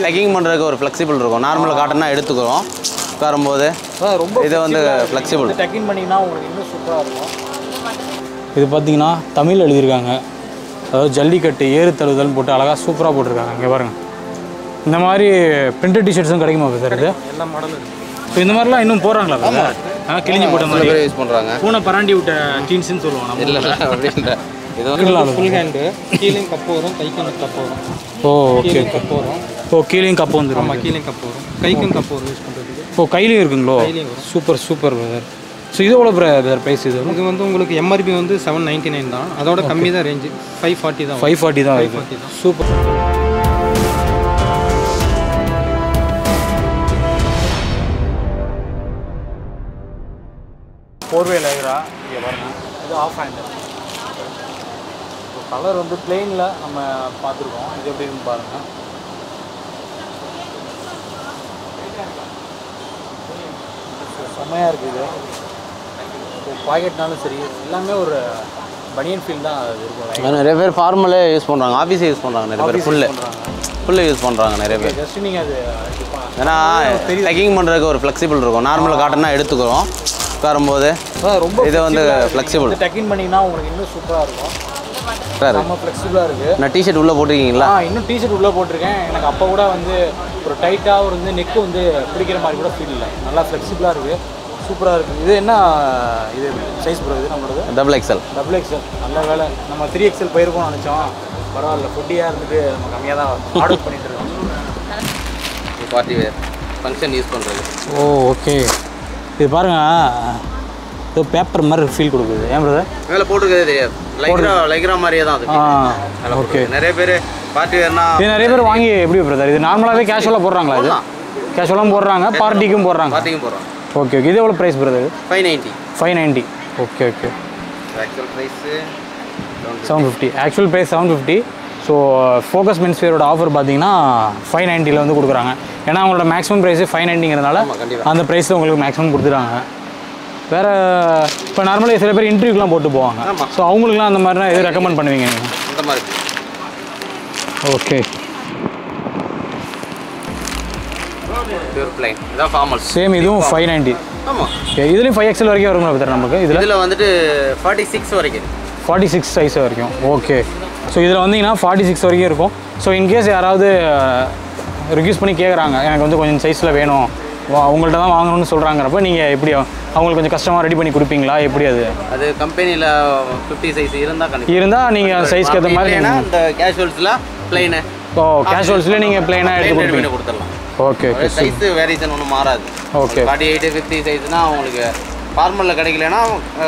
Tucking பண்ணுறதுக்கு ஒரு flexible இருக்கும். நார்மல் காட்டன்னா எடுத்துக்கிறோம் உட்காரும்போது. ரொம்ப இது வந்து ஃப்ளெக்சிபிள். டக்கிங் பண்ணிங்கன்னா உங்களுக்கு இன்னும் சூப்பராக இருக்கும். இது பார்த்தீங்கன்னா தமிழ் எழுதியிருக்காங்க. அதாவது ஜல்லிக்கட்டு ஏறு தழுவுதல்னு போட்டு அழகாக சூப்பராக போட்டிருக்காங்க. இங்கே பாருங்கள். இந்த மாதிரி பிரிண்டட் டிஷர்ட்ஸும் கிடைக்குமா சார்? இது எல்லா மாடலும் இருக்குது. ஸோ இந்த மாதிரிலாம் இன்னும் போடுறாங்களா சார்? கிழிஞ்சு போட்ட மாதிரி யூஸ் பண்ணுறாங்க. பூனை பராண்டி விட்ட ஜீன்ஸ்னு சொல்லுவாங்க. இல்லை அப்படின்ற இது வந்து ஃபுல் ஹேண்டு, கீழேயும் கப்பு வரும், கைக்கும் கப்பு வரும். ஓ ஓகே, கப்பு வரும். ஓ கீழேயும் கப்பு வந்துடும். ஆமாம், கீழேயும் கப்பு வரும், கைக்கும் கப்பு வரும் யூஸ் பண்ணுறதுக்கு. ஓ கையிலையும் இருக்குங்களோ? கையிலையும் வரும். Super super brother. ஸோ இது எவ்வளோ பிரதர் ப்ரைஸ்? இது வந்து உங்களுக்கு எம்ஆர்பி வந்து 799 தான். அதோட கம்மி தான் ரேஞ்சு. 540 தான். 540 தான். 540 தான். சூப்பர். போர்வே லைக்ரா இங்கே பாருங்கள். இது ஆஃப் ஹேண்டு. கலர் வந்து பிளெயினில் நம்ம பார்த்துருக்கோம். இது எப்படின்னு பாருங்கள். செம்மையாக இருக்குது. பாக்கெட்னாலும் சரி எல்லாமே ஒரு பனியன் ஃபீல் தான் அது இருக்கும். நிறைய பேர் ஃபார்மலே யூஸ் பண்ணுறாங்க, ஆஃபீஸே யூஸ் பண்ணுறாங்க. நிறைய பேர் ஃபுல்லு யூஸ் பண்ணுறாங்க நிறைய பேர். ஜஸ்ட் நீங்கள் அது ஏன்னா டக்கிங் பண்ணுறதுக்கு ஒரு ஃப்ளெக்சிபிள் இருக்கும். நார்மல் காட்டன்னா எடுத்துக்கிறோம் உட்காரும்போது. ரொம்ப இது வந்து ஃப்ளெக்சிபிள். டக்கிங் பண்ணிங்கன்னா உங்களுக்கு இன்னும் சூப்பராக இருக்கும் சார். ரொம்ப ஃப்ளெக்சிபிளாக இருக்குது. நான் டிஷர்ட் உள்ளே போட்டிருக்கீங்களா? இன்னும் டிஷர்ட் உள்ளே போட்டிருக்கேன். எனக்கு அப்போ கூட வந்து ஒரு டைட்டாக ஒரு வந்து நெக்கு வந்து பிடிக்கிற மாதிரி கூட ஃபீல் இல்லை. நல்லா ஃப்ளெக்சிபிளாக இருக்குது, சூப்பராக இருக்குது. இது என்ன இது சைஸ் ப்ரோ? இது நம்மளோட டபுள் எக்ஸ்எல். நல்ல வேலை. நம்ம 3XL போயிருக்கோம்னு நினச்சோம். பரவாயில்ல, ஃபுட்டியாக இருந்துட்டு நம்ம கம்மியாக தான் ஆர்டர் பண்ணிட்டு இருக்கோம். பார்ட்டி வேர் ஃபங்க்ஷன் யூஸ் பண்ணுறது. ஓ ஓகே. இது பாருங்கள், இது பேப்பர் மாதிரி ஃபீல் கொடுக்குது. ஏன் பிரதர்? மேலே போட்டுருக்கதே தெரியாது. லைக்ரா மாதிரியே தான் அது. ஓகே. நிறைய பேர் பார்ட்டி வேர்னா இது நிறைய பேர் வாங்கி எப்படி பிரதர்? இது நார்மலாகவே கேஷுவலாக போடுறாங்களா? இது கேஷுவலாகவும் போடுறாங்க, பார்ட்டிக்கும் போடுறாங்க. Okay okay. இது எவ்வளோ price brother? 590. 590. Okay okay. Actual price 750. Actual price 750. So focus men's வேரோட ஆஃபர் பார்த்தீங்கன்னா 590 வந்து கொடுக்குறாங்க. ஏன்னா அவங்களோட மேக்ஸிமம் ப்ரைஸு 590ங்கிறதுனால அந்த ப்ரைஸில் உங்களுக்கு மேக்ஸிமம் கொடுத்துறாங்க. வேறு இப்போ நார்மலாக சில பேர் இன்டர்வியூக்கெலாம் போட்டு போவாங்க. ஸோ அவங்களுக்குலாம் அந்த மாதிரிலாம் எது ரெக்கமெண்ட் பண்ணுவீங்க நீங்கள்? அந்த மாதிரி. ஓகே. Pure plain. இதான் ஃபார்மல். சேம் இதுவும் 590. ஆமாம். இதுலேயும் 5XL வரைக்கும் வருங்களா சார் நமக்கு? இதில் வந்துட்டு 46 வரைக்கும். 46 சைஸ் வரைக்கும். ஓகே. ஸோ இதில் வந்தீங்கன்னா 46 வரைக்கும் இருக்கும். ஸோ இன்கேஸ் யாராவது ரிக்யூஸ் பண்ணி கேட்குறாங்க, எனக்கு வந்து கொஞ்சம் சைஸில் வேணும், அவங்கள்ட்ட தான் வாங்கணும்னு சொல்கிறாங்கிறப்ப நீங்கள் எப்படி அவங்களுக்கு கொஞ்சம் கஷ்டமாக ரெடி பண்ணி கொடுப்பீங்களா? எப்படி அது கம்பெனியில் 50 சைஸ் இருந்தால் நீங்கள் சைஸ்க்கு ஏற்ற மாதிரி இந்த கேஷுவல்ஸில் பிளைனு. ஓ கேஷுவல்ஸில் நீங்கள் பிளைனாக எடுத்து கொடுத்துடலாம். Okay okay. சைஸ் வேரியேஷன் ஒன்றும் மாறாது. ஓகே. 48 50 சைஸ்னால் உங்களுக்கு ஃபார்மலில் கிடைக்கலன்னா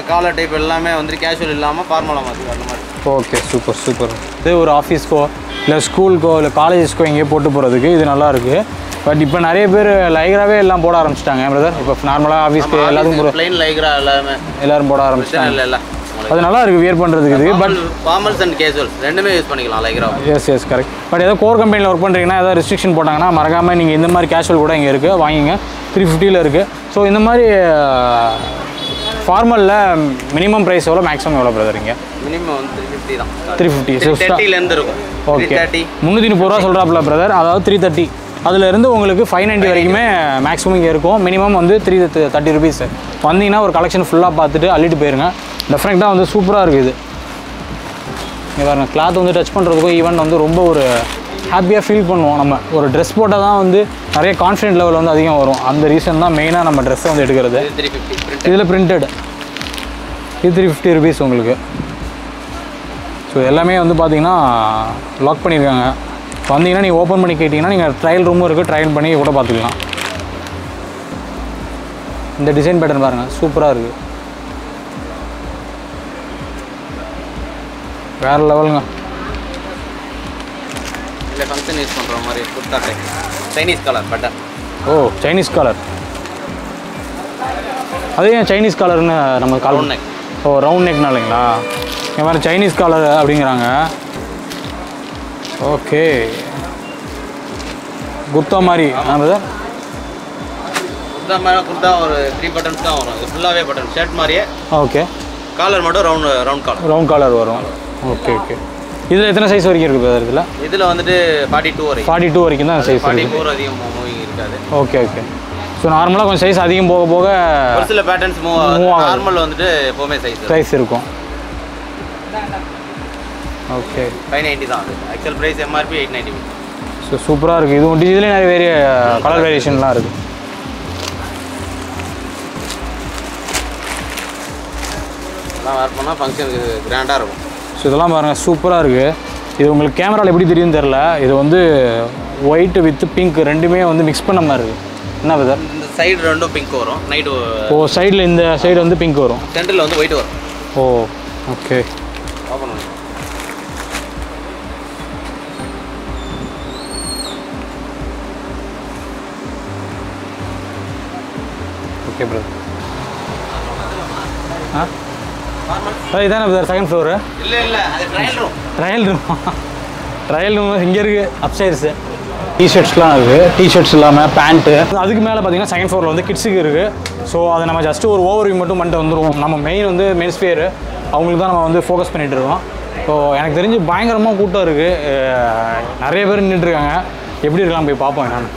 காலர் டைப் எல்லாமே வந்துட்டு கேஷுவல் இல்லாமல் ஃபார்மலாக மாற்றி அந்த மாதிரி. Okay super super. இது ஒரு ஆஃபீஸ்க்கோ இல்லை ஸ்கூலுக்கோ இல்லை காலேஜஸ்க்கோ எங்கேயோ போட்டு போகிறதுக்கு இது நல்லாயிருக்கு. பட் இப்போ நிறைய பேர் லைக்ராவே எல்லாம் போட ஆரம்பிச்சிட்டாங்க பிரதர். இப்போ நார்மலாக ஆஃபீஸ்க்கு எல்லாத்துக்கும் பிளைன் லைக்ரா எல்லாரும் போட ஆரம்பிச்சிட்டாங்க. இல்லை அது நல்லா இருக்குது வியர் பண்ணுறதுக்கு. இது பட் ஃபார்மல்ஸ் அண்ட் கேஷுவல்ஸ் ரெண்டுமே யூஸ் பண்ணிக்கலாம் லைக்ரா. Yes correct. பட் ஏதோ கோர் கம்பெனியில் ஒர்க் பண்ணுறீங்கன்னா ஏதாவது ரெஸ்ட்ரிக்ஷன் போட்டாங்கன்னா மறக்காமல் நீங்கள் இந்த மாதிரி கேஷுவல் கூட இங்கே இருக்குது, வாங்கிங்க. 350 இருக்குது. ஸோ இந்த மாதிரி ஃபார்மலில் மினிமம் ப்ரைஸ் எவ்வளோ, மேக்ஸிமம் எவ்வளோ பிரதர்? இங்கே மினிமம் வந்து 350 தான். 350. 330 இருக்கும். ஓகே. 330 ரூபா சொல்கிறாப்புல பிரதர். அதாவது 330. அதிலேருந்து உங்களுக்கு 590 வரைக்குமே மேக்ஸிமம் இங்கே இருக்கும். மினிமம் வந்து 330 ருபீஸ். வந்தீங்கன்னா ஒரு கலெக்ஷன் ஃபுல்லாக பார்த்துட்டு அள்ளிட்டு போயிருங்க. டெஃபினட்டாக வந்து சூப்பராக இருக்குது. இங்கே பாருங்க, கிளாத் வந்து டச் பண்ணுறதுக்கும் ஈவன் வந்து ரொம்ப ஒரு ஹாப்பியாக ஃபீல் பண்ணுவோம். நம்ம ஒரு ட்ரெஸ் போட்டால் தான் வந்து நிறைய கான்ஃபிடென்ட் லெவல் வந்து அதிகம் வரும். அந்த ரீசன் தான் மெயினாக நம்ம ட்ரெஸ்ஸை வந்து எடுக்கிறது. இதில் பிரிண்டட். இது 350 ருபீஸ் உங்களுக்கு. ஸோ எல்லாமே வந்து பார்த்தீங்கன்னா லாக் பண்ணியிருக்காங்க. வந்தீங்கன்னா நீங்கள் ஓப்பன் பண்ணி கேட்டிங்கன்னா நீங்கள் ட்ரையல் ரூமும் இருக்குது, ட்ரையல் பண்ணி கூட பார்த்துக்கலாம். இந்த டிசைன் பேட்டர்ன் பாருங்கள், சூப்பராக இருக்குது, வேறு லெவலுங்க. இல்லை ஃபங்க்ஷன் யூஸ் பண்ணுற மாதிரி kurta type Chinese collar button. ஓ சைனீஸ் கலர். அதே ஏன் சைனீஸ் கலர்னு நம்ம ரவுண்ட் நெக். ஓ ரவுண்ட் நெக்னாலைங்களா? இந்த மாதிரி சைனீஸ் கலர் அப்படிங்கிறாங்க. ஓகே. குர்தா மாதிரி பிரதர்? குர்தா ஒரு 3 பட்டன்ஸ் தான் வரும். இது ஃபுல்லாகவே பட்டன் ஷர்ட் மாதிரியே. ஓகே. காலர் மட்டும் ரவுண்ட் காலர். ரவுண்ட் காலர் வரும். Okay okay. இதில் எத்தனை சைஸ் வரைக்கும் இருக்குது பிரதர்? இதில் வந்துட்டு 42 வரைக்கும். 42 வரைக்கும் தான் சைஸ். 44 அதிகம் மூவிங் இருக்காது. Okay okay. ஸோ நார்மலாக கொஞ்சம் சைஸ் அதிகம் போக போக ஒரு சில பேட்டர்ன்ஸ் நார்மல் வந்துட்டு எப்போவுமே சைஸ் இருக்கும். ஓகே. 590 தான் அது. Actual price MRP 890. ஸோ சூப்பராக இருக்குது. இதுவும் டிஜிட்டலே நிறைய கலர் வேரியேஷன்லாம் இருக்குது. இதெல்லாம் வேர் பண்ணால் ஃபங்க்ஷனுக்கு கிராண்டாக இருக்கும். ஸோ இதெல்லாம் பாருங்கள் சூப்பராக இருக்குது. இது உங்களுக்கு கேமராவில் எப்படி தெரியும்னு தெரில. இது வந்து ஒயிட் வித் பிங்க் ரெண்டுமே வந்து மிக்ஸ் பண்ண மாதிரி இருக்குது. என்ன பிரதர்? இந்த சைடு ரெண்டும் பிங்க் வரும். நைட்டு ஓ சைடில் இந்த சைடு வந்து பிங்க் வரும், சென்டரில் வந்து ஒயிட் வரும். ஓ ஓகே. ஓப்பன் பண்ணு. Okay brother. இதானே பிரதர் செகண்ட் ஃப்ளோரு? இல்லை அது ட்ரையல் ரூம். ட்ரையல் ரூம் இங்கே இருக்குது. அப்ஸ்டைர்ஸு டிஷர்ட்ஸ்லாம் இருக்குது. டிஷர்ட்ஸ் இல்லாமல் பேண்ட்டு. அதுக்கு மேலே பார்த்தீங்கன்னா செகண்ட் ஃப்ளோரில் வந்து கிட்ஸுக்கு இருக்குது. ஸோ அதை நம்ம ஜஸ்ட்டு ஒரு ஓவர்வியூ மட்டும் பண்ணிட்டு வந்துடுவோம். நம்ம மெயின் வந்து மென்ஸ்பியர் அவங்களுக்கு தான் நம்ம வந்து ஃபோக்கஸ் பண்ணிகிட்டு இருக்கோம். ஸோ எனக்கு தெரிஞ்சு பயங்கரமாக கூட்டம் இருக்குது. நிறைய பேர் நின்றுட்டுருக்காங்க. எப்படி இருக்கலாம் போய் பார்ப்போம் என்னென்னு.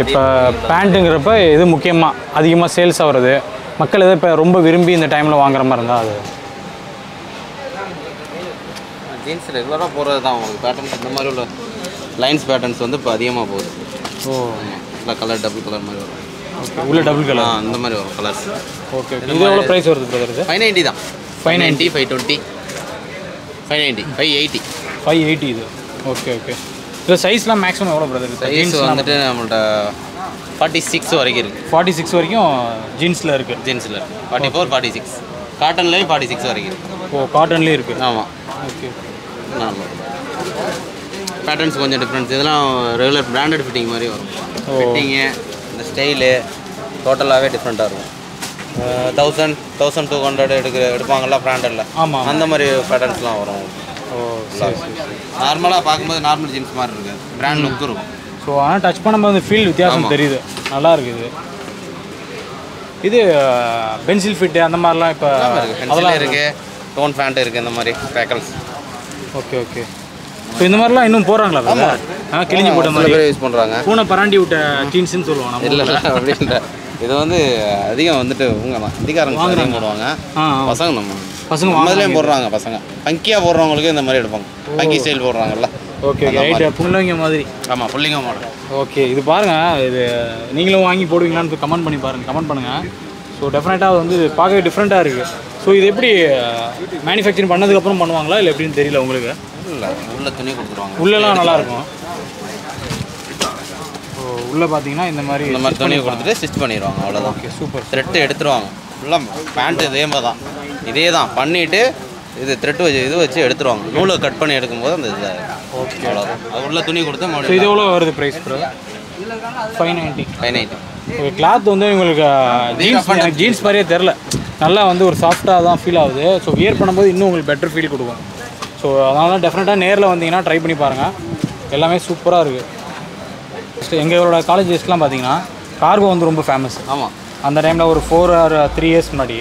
இப்போ பேண்ட்டுங்கிறப்ப எது முக்கியமாக அதிகமாக சேல்ஸ் ஆகிறது, மக்கள் எதை இப்போ ரொம்ப விரும்பி இந்த டைமில் வாங்குற மாதிரி இருந்தால் அது ஜீன்ஸ் ரெகுலராக போகிறது தான். உங்களுக்கு பேட்டர்ன்ஸ் இந்த மாதிரி உள்ள லைன்ஸ் பேட்டர்ன்ஸ் வந்து இப்போ அதிகமாக போகுது. ஓ இல்லை கலர் டபுள் கலர் மாதிரி வரும். ஓகே. உள்ள டபுள் கலர் அந்த மாதிரி வரும் கலர்ஸ். ஓகே. இது எவ்வளோ ப்ரைஸ் வருது பிரதர்? இது 590 தான். 590, 520, 590, 580. 580 இது. Okay okay. இது சைஸ்லாம் மேக்ஸிமம் எவ்வளோ பிரதர்? ஜீன்ஸ் வந்துட்டு நம்மள்ட்ட 46 வரைக்கும் இருக்குது. 46 வரைக்கும் ஜீன்ஸில் இருக்குது. ஜீன்ஸில் 44, 46. காட்டன்லேயும் 46 வரைக்கும் இருக்குது. ஓ காட்டன்லேயே இருக்குது. ஆமாம். ஓகே. ஆமாம். பேட்டர்ன்ஸ் கொஞ்சம் டிஃப்ரெண்ட்ஸ். இதெல்லாம் ரெகுலர் பிராண்டட் ஃபிட்டிங் மாதிரி வரும். ஃபிட்டிங்கு இந்த ஸ்டைலு டோட்டலாகவே டிஃப்ரெண்ட்டாக இருக்கும். 1000, 1200 எடுப்பாங்கள்ல பிராண்டடில். ஆமாம். அந்த மாதிரி பேட்டர்ன்ஸ்லாம் வரும். ஓ சரி. நார்மலாக பார்க்கும்போது நார்மல் ஜீன்ஸ் மாதிரி இருக்குது. பிராண்ட் லுக் இருக்கும். ஸோ ஆனால் டச் பண்ணும்போது அந்த ஃபீல் வித்தியாசம் தெரியுது. நல்லா இருக்குது. இது பென்சில் ஃபிட்டு அந்த மாதிரிலாம் இப்போ அதெல்லாம் இருக்குது. டோன் பேண்ட் இருக்குது. இந்த மாதிரி பேக்கல்ஸ். Okay okay. ஸோ இந்த மாதிரிலாம் இன்னும் போடுறாங்களா? கிழிஞ்சு போட்ட மாதிரி யூஸ் பண்ணுறாங்க. பூனை பராண்டி விட்ட ஜீன்ஸ்னு சொல்லுவாங்க நம்ம. இல்லை அப்படின்ற இது வந்து அதிகம் வந்துட்டு இவங்க தான் இந்திக்காரங்க அதிகம் போடுவாங்க. பசங்க பசங்க முதலேயும் போடுறாங்க. பசங்க பங்கியாக போடுறவங்களுக்கு இந்த மாதிரி எடுப்பாங்க. பங்கி ஸ்டைல் போடுறாங்கல்ல. Okay right. புள்ளைங்க மாதிரி. ஆமாம் புள்ளிங்க மாடல். ஓகே. இது பாருங்கள். இது நீங்களும் வாங்கி போடுவீங்களான்னு கமெண்ட் பண்ணி பாருங்கள். கமெண்ட் பண்ணுங்கள். ஸோ டெஃபினட்டாக வந்து பார்க்கவே டிஃப்ரெண்ட்டாக இருக்குது. ஸோ இது எப்படி மேனுஃபேக்சரிங் பண்ணதுக்கப்புறம் பண்ணுவாங்களா இல்லை எப்படின்னு தெரியல உங்களுக்கு? இல்லை உள்ள துணி கொடுத்துருவாங்க. உள்ளெல்லாம் நல்லாயிருக்கும். ஸோ உள்ளே பார்த்தீங்கன்னா இந்த மாதிரி துணி கொடுத்துட்டு ஸ்டிச் பண்ணிடுவாங்க. அவ்வளோதான். Okay super. த்ரெட்டு எடுத்துருவாங்க. ஃபுல்லாக பேண்ட்டு இதே தான் பண்ணிவிட்டு இது த்ரெட்டு வச்சு இது வச்சு எடுத்துருவாங்க. நூலை கட் பண்ணி எடுக்கும்போது அந்த இது ஓகே அவ்வளோதான். அது உள்ள துணி கொடுத்து ஸோ இது எவ்வளோ வருது ப்ரைஸ் ப்ரோ? 590. 590. ஓகே. கிளாத் வந்து உங்களுக்கு ஜீன்ஸ் மாதிரியே தெரில. நல்லா வந்து ஒரு சாஃப்டாக தான் ஃபீல் ஆகுது. ஸோ வியர் பண்ணும்போது இன்னும் உங்களுக்கு பெட்டர் ஃபீல் கொடுக்கும். ஸோ அதனால தான் டெஃபினட்டாக நேரில் வந்தீங்கன்னா ட்ரை பண்ணி பாருங்கள். எல்லாமே சூப்பராக இருக்குது. எங்களோட காலேஜ் டேஸ்லாம் பார்த்தீங்கன்னா கார்கோ வந்து ரொம்ப ஃபேமஸ். ஆமாம். அந்த டைமில் ஒரு 4 or 3 years முன்னாடி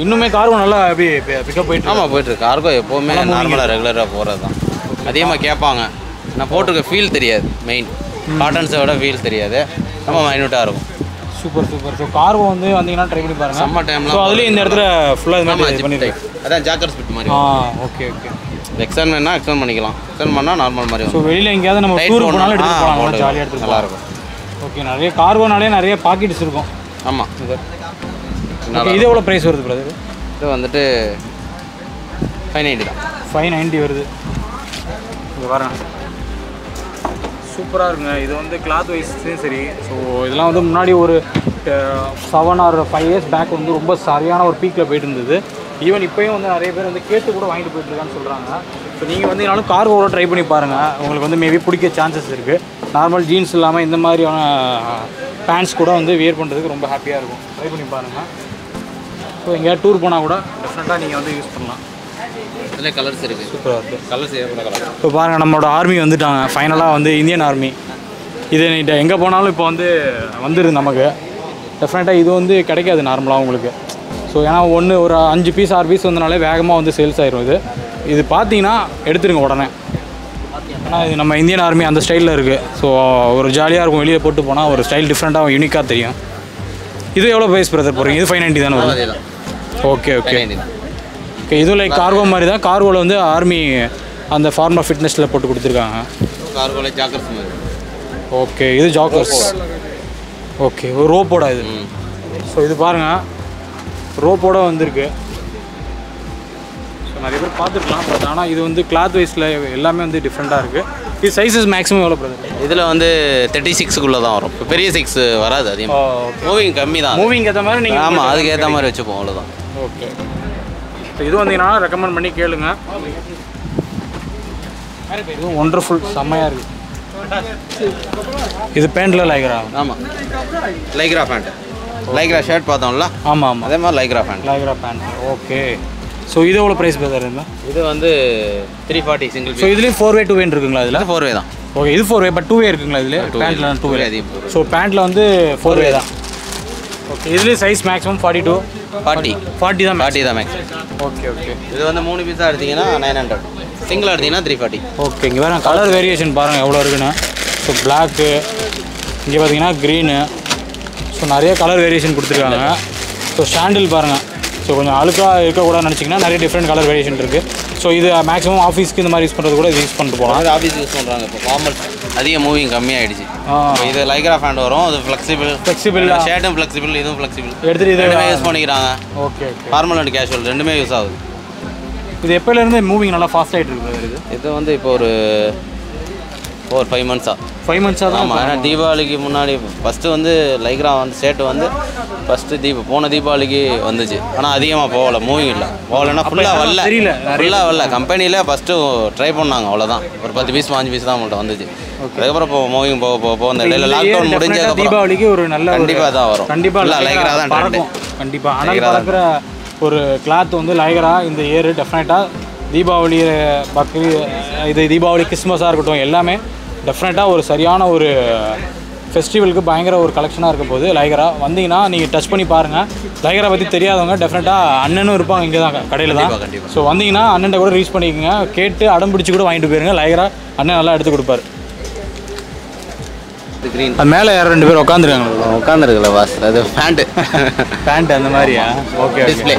இன்னுமே கார்கோ நல்லா எப்படி பிக்கப் போயிட்டு. ஆமாம் போயிட்டுருக்கு. கார்கோ எப்போவுமே நார்மலாக ரெகுலராக போகிறது தான். அதிகமாக கேட்பாங்க. நான் போட்டிருக்க ஃபீல் தெரியாது. மெயின் காட்டன்ஸை விட ஃபீல் தெரியாது. ரொம்ப மைன்யூட்டாக இருக்கும். Super super. ஸோ கார்கோ வந்து வந்தீங்கன்னா ட்ரை பண்ணி பாருங்கள். சம்மர் டைமில். ஸோ அதுலேயும் இந்த இடத்துல ஃபுல்லாக இது பண்ணிட்டு அதான் ஜாக்கர்ஸ் ஃபிட் மாதிரி. Okay okay. எக்ஸ்டெண்ட் வேணால் எக்ஸ்டெண்ட் பண்ணிக்கலாம். எக்ஸ்டெண்ட் பண்ணால் நார்மல் மாதிரி ஸோ வெளியில் எங்கேயாவது நம்ம டூர் போனாலும் எடுத்துகிட்டு போகலாம். ஜாலியாக எடுத்துகிட்டு நல்லாயிருக்கும். ஓகே. நிறைய கார்கோனாலே நிறைய பாக்கெட்ஸ் இருக்கும். ஆமாம். இது எவ்வளோ ப்ரைஸ் வருது பிரதர்? இது வந்துட்டு 590 தான். 590 வருது. இது வரேன். சூப்பராக இருக்குங்க. இது வந்து கிளாத் வைஸும் சரி. ஸோ இதெல்லாம் வந்து முன்னாடி ஒரு 7 or 5 years பேக் வந்து ரொம்ப சரியான ஒரு பீக்கில் போயிட்டு இருந்தது. ஈவன் இப்போயும் வந்து நிறைய பேர் வந்து கேட்டு கூட வாங்கிட்டு போயிட்டுருக்கான்னு சொல்கிறாங்க. ஸோ நீங்கள் வந்து என்னாலும் கார்கோவோட ட்ரை பண்ணி பாருங்கள். உங்களுக்கு வந்து மேபி பிடிக்க சான்சஸ் இருக்குது. நார்மல் ஜீன்ஸ் இல்லாமல் இந்த மாதிரியான பேண்ட்ஸ் கூட வந்து வியர் பண்ணுறதுக்கு ரொம்ப ஹாப்பியாக இருக்கும். ட்ரை பண்ணி பாருங்கள். ஸோ எங்கேயாவது டூர் போனால் கூட டெஃபினட்டாக நீங்கள் வந்து யூஸ் பண்ணலாம். இதில் கலர்ஸ் இருக்குது. சூப்பராக இருக்குது. கலர்ஸ் ஏற்பட கலர். இப்போ பாருங்கள் நம்மளோட ஆர்மி வந்துட்டாங்க. ஃபைனலாக வந்து இந்தியன் ஆர்மி. இது எங்கே போனாலும் இப்போ வந்து வந்துடுது நமக்கு. டெஃபினட்டாக இது வந்து கிடைக்காது நார்மலாக உங்களுக்கு. ஸோ ஏன்னா ஒன்று ஒரு 5 பீஸ் 6 பீஸ் வந்தனாலே வேகமாக வந்து சேல்ஸ் ஆயிரும். இது பார்த்தீங்கன்னா எடுத்துருங்க உடனே. ஏன்னா இது நம்ம இந்தியன் ஆர்மி அந்த ஸ்டைலில் இருக்குது. ஸோ ஒரு ஜாலியாக இருக்கும், வெளியே போட்டு போனால் ஒரு ஸ்டைல் டிஃப்ரெண்ட்டாக யூனிக்காக தெரியும். இது எவ்வளோ ப்ரைஸ் பிரதர் போகிறீங்க? இது 590 தானே வரும்? Okay okay okay. இதுவும் லைக் கார்கோ மாதிரி தான். கார்கோவில் வந்து ஆர்மி அந்த ஃபார்மா ஃபிட்னஸில் போட்டு கொடுத்துருக்காங்க. கார்கோவில் ஜாக்கர்ஸ் மாதிரி. ஓகே, இது ஜாக்கர்ஸ். ஓகே, ஒரு ரோப்போட இது. ஸோ இது பாருங்கள், ரோப்போட வந்திருக்கு. ஸோ நிறைய பேர் பார்த்துருக்கலாம். பட் ஆனால் இது வந்து கிளாத் வைஸில் எல்லாமே வந்து டிஃப்ரெண்ட்டாக இருக்குது. இது சைஸஸ் மேக்ஸிமம் எவ்வளோ பிரதர்? இதில் வந்து 36க்குள்ளே தான் வரும். இப்போ பெரிய 6 வராது. அதிகமாக மூவிங் கம்மி தான். மூவிங் ஏற்ற மாதிரி நீங்கள் ஆமாம், அதுக்கு ஏற்ற மாதிரி வச்சுப்போம், அவ்வளோதான். ஓகே. ஸோ இது வந்தீங்கன்னா ரெக்கமெண்ட் பண்ணி கேளுங்க. இது ஒண்டர்ஃபுல், செம்மையாக இருக்குது. இது பேண்ட்டில் லைக்ரா? ஆமாம், லைக்ரா பேண்ட். லைக்ரா ஷர்ட் பார்த்தோம்ல? ஆமாம் ஆமாம், அதே மாதிரி Lycra pant. Lycra pant. Okay. So இது எவ்வளோ ப்ரைஸ் பிரதர் இருந்தால்? இது வந்து 340 சிங்கிள். ஸோ இதுலேயும் 4 way 2 way இருக்குங்களா? இதில் 4 way தான். ஓகே, இது 4 way, பட் 2 way இருக்குங்களா இதில்? பேண்ட்டில் 2 way. ஸோ பேண்ட்டில் வந்து 4 way தான். ஓகே. இதுலேயும் சைஸ் மேக்ஸிமம் 42 40 தான். 40 தான் மேக்ஸ். Okay okay. இது வந்து 3 பீஸாக எடுத்தீங்கன்னா 900, சிங்கிளாக எடுத்தீங்கன்னா 340. ஓகே. இங்கே வேறு கலர் வேரியேஷன் பாருங்கள் எவ்வளோ இருக்குன்னு. ஸோ பிளாக்கு, இங்கே பார்த்தீங்கன்னா க்ரீனு. ஸோ நிறைய கலர் வேரியேஷன் கொடுத்துருக்காங்க. ஸோ ஷாண்டில் பாருங்கள். ஸோ கொஞ்சம் அழுக்காக இருக்கக்கூடாதுன்னு நினச்சிங்கன்னா நிறைய டிஃப்ரெண்ட் கலர் வேரியேஷன் இருக்குது. ஸோ இது மேக்ஸிமம் ஆஃபீஸ்க்கு இந்த மாதிரி யூஸ் பண்ணுறது கூட இது யூஸ் பண்ணிட்டு போகலாம். ஆஃபீஸ் யூஸ் பண்ணுறாங்க. இப்போ ஃபார்மல் அதிக மூவிங் கம்மியாகிடுச்சு. இது லைக்ரா பேண்ட் வரும். அது ஃப்ளெக்சிபிள் ஷர்ட்டும் ஃப்ளெக்சிபிள், இதுவும் ஃப்ளெக்சிபிள். எடுத்துகிட்டு இது யூஸ் பண்ணிக்கிறாங்க. Okay okay. Formal and casual ரெண்டுமே யூஸ் ஆகுது. இது எப்போலேருந்து மூவிங் நல்லா ஃபாஸ்ட் ஆகிட்டு இருக்குது? இது வந்து இப்போ ஒரு 4-5 months-ஆ 5 months-ஆ தான். ஆமாம், ஏன்னா தீபாவளிக்கு முன்னாடி ஃபஸ்ட்டு வந்து லைக்ரா வந்து ஷர்ட் வந்து ஃபஸ்ட்டு போன தீபாவளிக்கு வந்துச்சு. ஆனால் அதிகமாக போகலை, மூவிங் இல்லை. போகலைன்னா ஃபுல்லாக வரல. கம்பெனியில் ஃபஸ்ட்டு ட்ரை பண்ணாங்க, அவ்வளோதான். ஒரு 10 பீஸ் 5 பீஸ் தான் அவங்கள்ட்ட வந்துச்சு. அதுக்கப்புறம் இப்போ மூவிங் போக இந்த இடையில லாக்டவுன் முடிஞ்சதுக்கப்புறம் தீபாவளிக்கு ஒரு நல்ல கண்டிப்பாக தான் வரும். கண்டிப்பாக இல்லை லைக்ரா தான் ட்ரெண்டு. கண்டிப்பாக ஆனால் பறக்கிற ஒரு கிளாத் வந்து லைக்ரா இந்த இயர் டெஃபினட்டாக தீபாவளி இது தீபாவளி கிறிஸ்மஸாக இருக்கட்டும், எல்லாமே டெஃபினட்டாக ஒரு சரியான ஒரு ஃபெஸ்டிவலுக்கு பயங்கர ஒரு கலெக்ஷனாக இருக்க போது. லைக்ரா வந்தீங்கன்னா நீங்கள் டச் பண்ணி பாருங்கள். லைக்ரா பற்றி தெரியாதவங்க டெஃபினட்டாக அண்ணனும் இருப்பாங்க இங்கே தான் கடையில் தான். ஸோ வந்தீங்கன்னா அண்ணன்ட்ட கூட ரீச் பண்ணிக்கோங்க, கேட்டு அடம் பிடிச்சி கூட வாங்கிட்டு போயிருங்க. லைக்ரா அண்ணன் நல்லா எடுத்து கொடுப்பாரு. க்ரீன் அது மேலே யாரும் 2 பேர் உட்காந்துருக்குல்ல பாஸ், அது பேண்ட் அந்த மாதிரியா? ஓகே. டிஸ்பிளே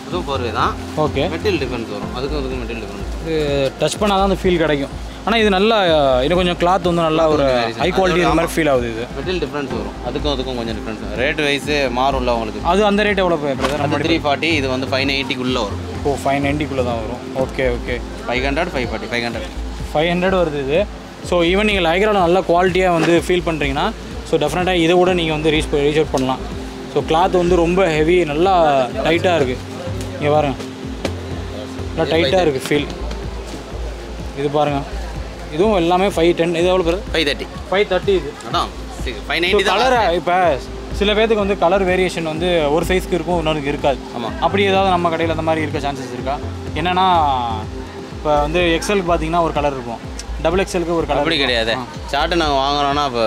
அதுவும் 4 way தான். ஓகே. மெட்டீரியல் டிஃபரன்ஸ் வரும். அதுக்கும் மெட்டீரியல் டிஃபரன்ஸ். இது டச் பண்ணால் தான் அந்த ஃபீல் கிடைக்கும். ஆனால் இது நல்லா இன்னும் கொஞ்சம் கிளாத் வந்து நல்லா ஒரு ஹை குவாலிட்டி இந்த மாதிரி ஃபீல் ஆகுது. இது மெட்டீரியல் டிஃப்ரென்ஸ் வரும். அதுக்கும் கொஞ்சம் டிஃப்ரென்ஸ். ரேட் வைஸே மாறும்ல உங்களுக்கு. அது அந்த ரேட் எவ்வளோ பிரதர்? நம்ம 340, இது வந்து 580க்குள்ளே வரும். ஓ, 590க்குள்ளே தான் வரும். Okay okay. 500 540 500 வருது இது. ஸோ ஈவன் நீங்கள் லைக்ராவில் நல்ல குவாலிட்டியாக வந்து ஃபீல் பண்ணுறீங்கன்னா ஸோ டெஃபினட்டாக இதை கூட நீங்கள் வந்து ரீச் அவுட் பண்ணலாம். ஸோ கிளாத் வந்து ரொம்ப ஹெவி, நல்லா டைட்டாக இருக்குது. இங்கே பாருங்கள், நல்லா டைட்டாக இருக்குது ஃபீல். இது பாருங்கள், இதுவும் எல்லாமே 510. இது எவ்வளோ பேர்? 530. இது அதான் 590 தான். கலரை இப்போ சில பேருக்கு வந்து கலர் வேரியேஷன் வந்து ஒரு சைஸ்க்கு இருக்கும், இன்னொருக்கு இருக்காது. ஆமாம். அப்படி ஏதாவது நம்ம கடையில் அந்த மாதிரி இருக்க சான்சஸ் இருக்கா? என்னென்னா இப்போ வந்து எக்ஸலுக்கு பார்த்தீங்கன்னா ஒரு கலர் இருக்கும், டபுள் எக்ஸலுக்கு ஒரு கலர். அப்படி கிடையாது. சார்ட்டு நாங்கள் வாங்குறோன்னா இப்போ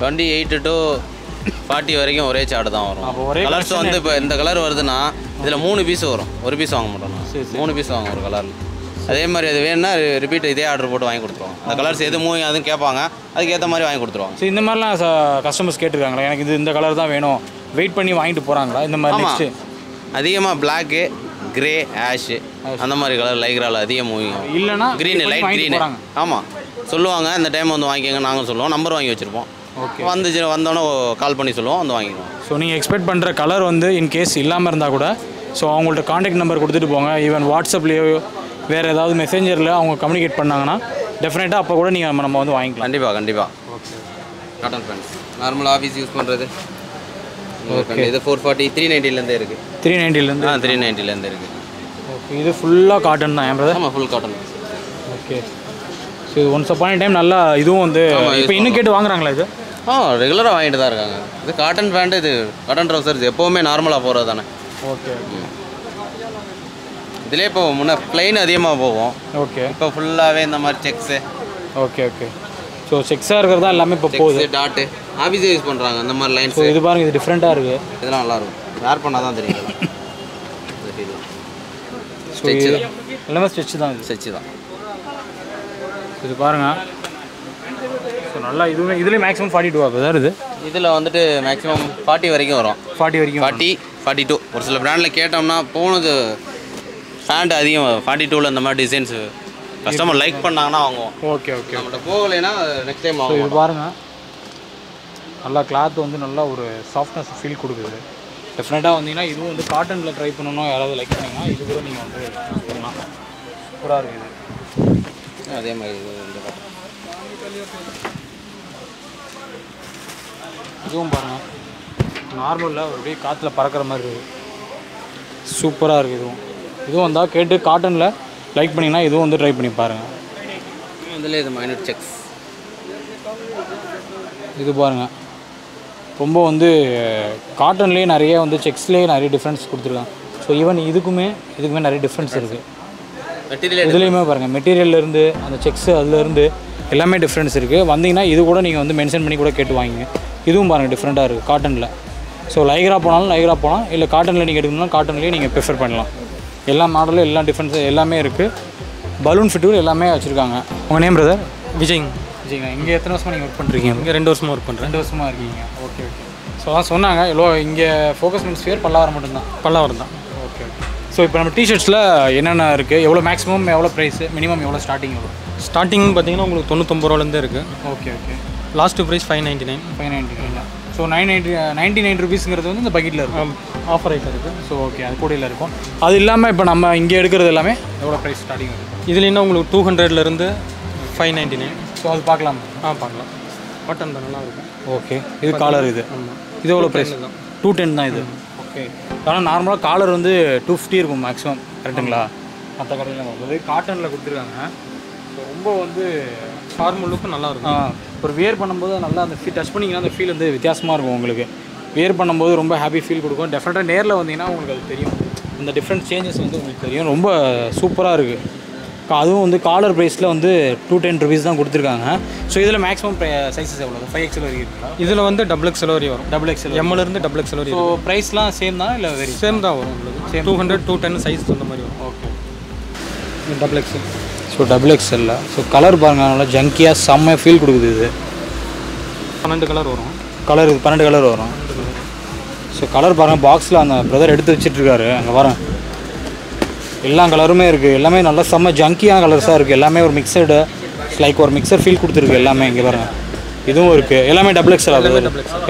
28 to 40 வரைக்கும் ஒரே சார்ட்டு தான் வரும். அப்போ ஒரே கலர்ஸ் வந்து இப்போ இந்த கலர் வருதுன்னா இதில் 3 பீஸ் வரும். ஒரு பீஸ் வாங்க மாட்டோம். 3 பீஸ் வாங்க ஒரு கலரில். அதே மாதிரி அது வேணும்னா ரிப்பீட் இதே ஆர்டர் போட்டு வாங்கி கொடுத்துருவாங்க. அந்த கலர்ஸ் எது மூவிங் அதுன்னு கேட்பாங்க, அதுக்கேற்ற மாதிரி வாங்கி கொடுத்துருவாங்க. ஸோ இந்த மாதிரிலாம் கஸ்டமர்ஸ் கேட்டிருக்காங்களா, எனக்கு இது இந்த கலர் தான் வேணும், வெயிட் பண்ணி வாங்கிட்டு போகிறாங்களா இந்த மாதிரி? நெக்ஸ்ட்டு அதிகமாக பிளாக்கு, கிரே, ஆஷு அந்த மாதிரி கலர் லைக்ரால அதிக மூவிங். இல்லைனா க்ரீனு, லைட் க்ரீனு. ஆமாம், சொல்லுவாங்க இந்த டைம் வந்து வாங்கிக்கோங்க. நாங்கள் சொல்லுவோம், நம்பர் வாங்கி வச்சுருப்போம். ஓகே, வந்தோடனே கால் பண்ணி சொல்லுவோம், வந்து வாங்கிடுவோம். ஸோ நீங்கள் எக்ஸ்பெக்ட் பண்ணுற கலர் வந்து இன்கேஸ் இல்லாமல் இருந்தால் கூட ஸோ அவங்கள்ட்ட காண்டாக்ட் நம்பர் கொடுத்துட்டு போங்க. ஈவன் வாட்ஸ்அப்லேயோ வேறு ஏதாவது மெசேஞ்சரில் அவங்க கம்யூனிகேட் பண்ணாங்கன்னா டெஃபினட்டாக அப்போ கூட நீங்கள் நம்ம வந்து வாங்கிக்கலாம். கண்டிப்பாக. Okay. Cotton pants normal office use பண்ணுறது. ஓகே. இது 440 390லேருந்தே இருக்குது. 390லேருந்து 390லேருந்து இருக்குது. ஓகே. இது ஃபுல்லாக காட்டன் தான் ஏன் பிரதர்? ஆமாம், ஃபுல் காட்டன். ஓகே. ஸோ இது ஒன்ஸ் அப்பாயிண்ட் டைம் நல்லா இதுவும் வந்து இப்போ இன்னும் கேட்டு வாங்குறாங்களா இது? ரெகுலராக வாங்கிட்டு தான் இருக்காங்க. இது காட்டன் பேண்ட், இது காட்டன் ட்ரௌசர்ஸ் எப்போவுமே நார்மலாக போகிறது தானே. ஓகே. இதிலே இப்போ முன்னே ப்ளைன் அதிகமாக போகும். ஓகே. இப்போ ஃபுல்லாகவே இந்த மாதிரி செக்ஸு. ஓகே. ஸோ செக்ஸாக இருக்கிறதா எல்லாமே இப்போ போகுது. டாட்டு ஆஃபீஸே யூஸ் பண்ணுறாங்க இந்த மாதிரி லைன்ஸ். ஸோ இது பாருங்கள், இது டிஃப்ரெண்ட்டாக இருக்குது. இதெல்லாம் நல்லாயிருக்கும். வேர் பண்ணால் தான் தெரியும் இந்த ஃபீல்லாம். ஸ்டிச்சு தான், எல்லாமே ஸ்டிச்சு தான். இது ஸ்டிச்சு தான். இது பாருங்கள். ஸோ நல்லா இதுலேயே மேக்ஸிமம் 42 சார் இது. இதில் வந்துட்டு மேக்ஸிமம் 40 வரைக்கும் வரும். 40 வரைக்கும், 40, 42. ஒரு சில பிராண்டில் கேட்டோம்னா போனது ஃபேண்ட் அதிகம் 42ல் இந்த மாதிரி டிசைன்ஸு கஸ்டமர் லைக் பண்ணாங்கன்னா வாங்குவோம். Okay okay. நம்மகிட்ட போகலைன்னா நெக்ஸ்ட் டைம் வாங்குவோம். இது பாருங்கள், நல்லா கிளாத் வந்து நல்லா ஒரு சாஃப்ட்னஸ் ஃபீல் கொடுக்குது. டெஃபினட்டாக வந்தீங்கன்னா இதுவும் வந்து காட்டனில் ட்ரை பண்ணணும் யாராவது லைக் பண்ணிங்கன்னா இது கூட நீங்கள் வந்து பண்ணலாம். சூப்பராக இருக்குது. அதே மாதிரி இந்த காட்டன் இதுவும் பாருங்கள், நார்மலில் ஒரு அப்படியே காற்றுல பறக்கிற மாதிரி இருக்குது. சூப்பராக இருக்குது. இதுவும் வந்தால் கேட்டு காட்டனில் லைக் பண்ணிங்கன்னா இதுவும் வந்து ட்ரை பண்ணி பாருங்கள். இதில் இது மைனர் செக்ஸ். இது பாருங்கள், ரொம்ப வந்து காட்டன்லேயே நிறைய வந்து செக்ஸ்லேயே நிறைய டிஃப்ரென்ஸ் கொடுத்துருக்காங்க. ஸோ ஈவன் இதுக்குமே நிறைய டிஃப்ரென்ஸ் இருக்குது. இதுலேயுமே பாருங்கள், மெட்டீரியல்லேருந்து அந்த செக்ஸு அதுலேருந்து எல்லாமே டிஃப்ரென்ஸ் இருக்குது. வந்தீங்கன்னா இது கூட நீங்கள் வந்து மென்ஷன் பண்ணி கூட கேட்டு வாங்கிங்க. இதுவும் பாருங்கள் டிஃப்ரெண்ட்டாக இருக்குது காட்டனில். ஸோ லைக்ரா போனாலும் லைக்ரா போகலாம், இல்லை காட்டனில் நீங்கள் எடுக்கணும்னா காட்டன்லேயே நீங்கள் ப்ரிஃபர் பண்ணலாம். எல்லா மாடலும் எல்லா டிஃப்ரென்ஸ் எல்லாமே இருக்குது. பலூன் ஃபிட்டு எல்லாமே வச்சுருக்காங்க. உங்கள் நேம் பிரதர்? விஜய்ங்க. விஜய்ங்க. இங்கே எத்தனை வருஷமாக நீங்கள் ஒர்க் பண்ணுறீங்க? இங்கே 2 வருஷமாக ஒர்க் பண்ணுறேன். 2 வருஷமாக இருக்கீங்க. Okay okay. ஸோ அதான் சொன்னாங்க எவ்வளோ இங்கே ஃபோக்கஸ் மென்ஸ் வியர் பல்லாவரம் மட்டும்தான். பல்லாவரம் தான். Okay okay. ஸோ இப்போ நம்ம டிஷர்ட்ஸில் என்னென்ன இருக்குது, எவ்வளோ மேக்ஸிமம் எவ்வளோ ப்ரைஸு, மினிமம் எவ்வளோ ஸ்டார்டிங் எவ்வளோ? ஸ்டார்டிங் பார்த்தீங்கன்னா உங்களுக்கு 99 ரூபாலேருந்தே இருக்குது. Okay okay. Last price 599. 599. So 99 ருபீஸுங்கிறது வந்து இந்த பக்கெட்டில் இருக்கும், ஆஃபர் ஐட்டம் இருக்குது. ஸோ ஓகே, அது கூடையில் இருக்கும். அது இல்லாமல் இப்போ நம்ம இங்கே எடுக்கிறது எல்லாமே எவ்வளோ ப்ரைஸ் ஸ்டார்டிங் வருது? இதில் என்ன உங்களுக்கு 200லேருந்து 599. ஸோ அது பார்க்கலாம். பார்க்கலாம். காட்டன் தான் நல்லா இருக்கும். ஓகே. இது காலர் இது. ஆமாம். இது எவ்வளோ ப்ரைஸ்? 210 தான் இது. ஓகே. ஆனால் நார்மலாக காலர் வந்து 250 இருக்கும் மேக்ஸிமம், கரெக்டுங்களா? மற்ற கடையில் வந்து காட்டனில் கொடுத்துருக்காங்க. ஸோ ரொம்ப வந்து ஃபார்மல் லுக்கும் நல்லா இருக்கும். ஒரு வியர் பண்ணும்போது நல்லா அந்த டச் பண்ணிங்கன்னா அந்த ஃபீல் வந்து வித்தியாசமாக இருக்கும் உங்களுக்கு. வியர் பண்ணும்போது ரொம்ப ஹாப்பி ஃபீல் கொடுக்கும். டெஃபினட்டாக நேரில் வந்தீங்கன்னா உங்களுக்கு அது தெரியும், அந்த டிஃப்ரெண்ட் சேஞ்சஸ் வந்து உங்களுக்கு தெரியும். ரொம்ப சூப்பராக இருக்குது. அதுவும் வந்து காலர் ப்ரைஸில் வந்து 210 ருபீஸ் தான் கொடுத்துருக்காங்க. ஸோ இதில் மேக்ஸிமம் சைஸஸ் எவ்வளோ? 5XL வரைக்கும் இருக்குங்களா? இதில் வந்து XXL வரையும் வரும். XXL, எம்எல்லேருந்து XXL வரையும். ஸோ ப்ரைஸ்லாம் சேம் தான் இல்லை வெரி? சேம் தான் வரும் உங்களுக்கு. 200, 210 சைஸ் அந்த மாதிரி வரும். Okay. XXL. So XXL. So colour பாருங்கள், நல்லா ஜங்கியாக செம்ம ஃபீல் கொடுக்குது. இது 12 கலர் வரும். கலர் இது 12 கலர் வரும். ஸோ கலர் பாருங்கள், பாக்ஸில் அந்த பிரதர் எடுத்து வச்சிட்ருக்காரு. அங்கே பாருங்கள், எல்லா கலருமே இருக்குது. எல்லாமே நல்லா செம்ம ஜங்கியான கலர்ஸாக இருக்குது. எல்லாமே ஒரு மிக்சடு லைக் ஒரு மிக்சர் ஃபீல் கொடுத்துருக்கு எல்லாமே. இங்கே பாருங்கள், இதுவும் இருக்குது. எல்லாமே XXL ஆகுது.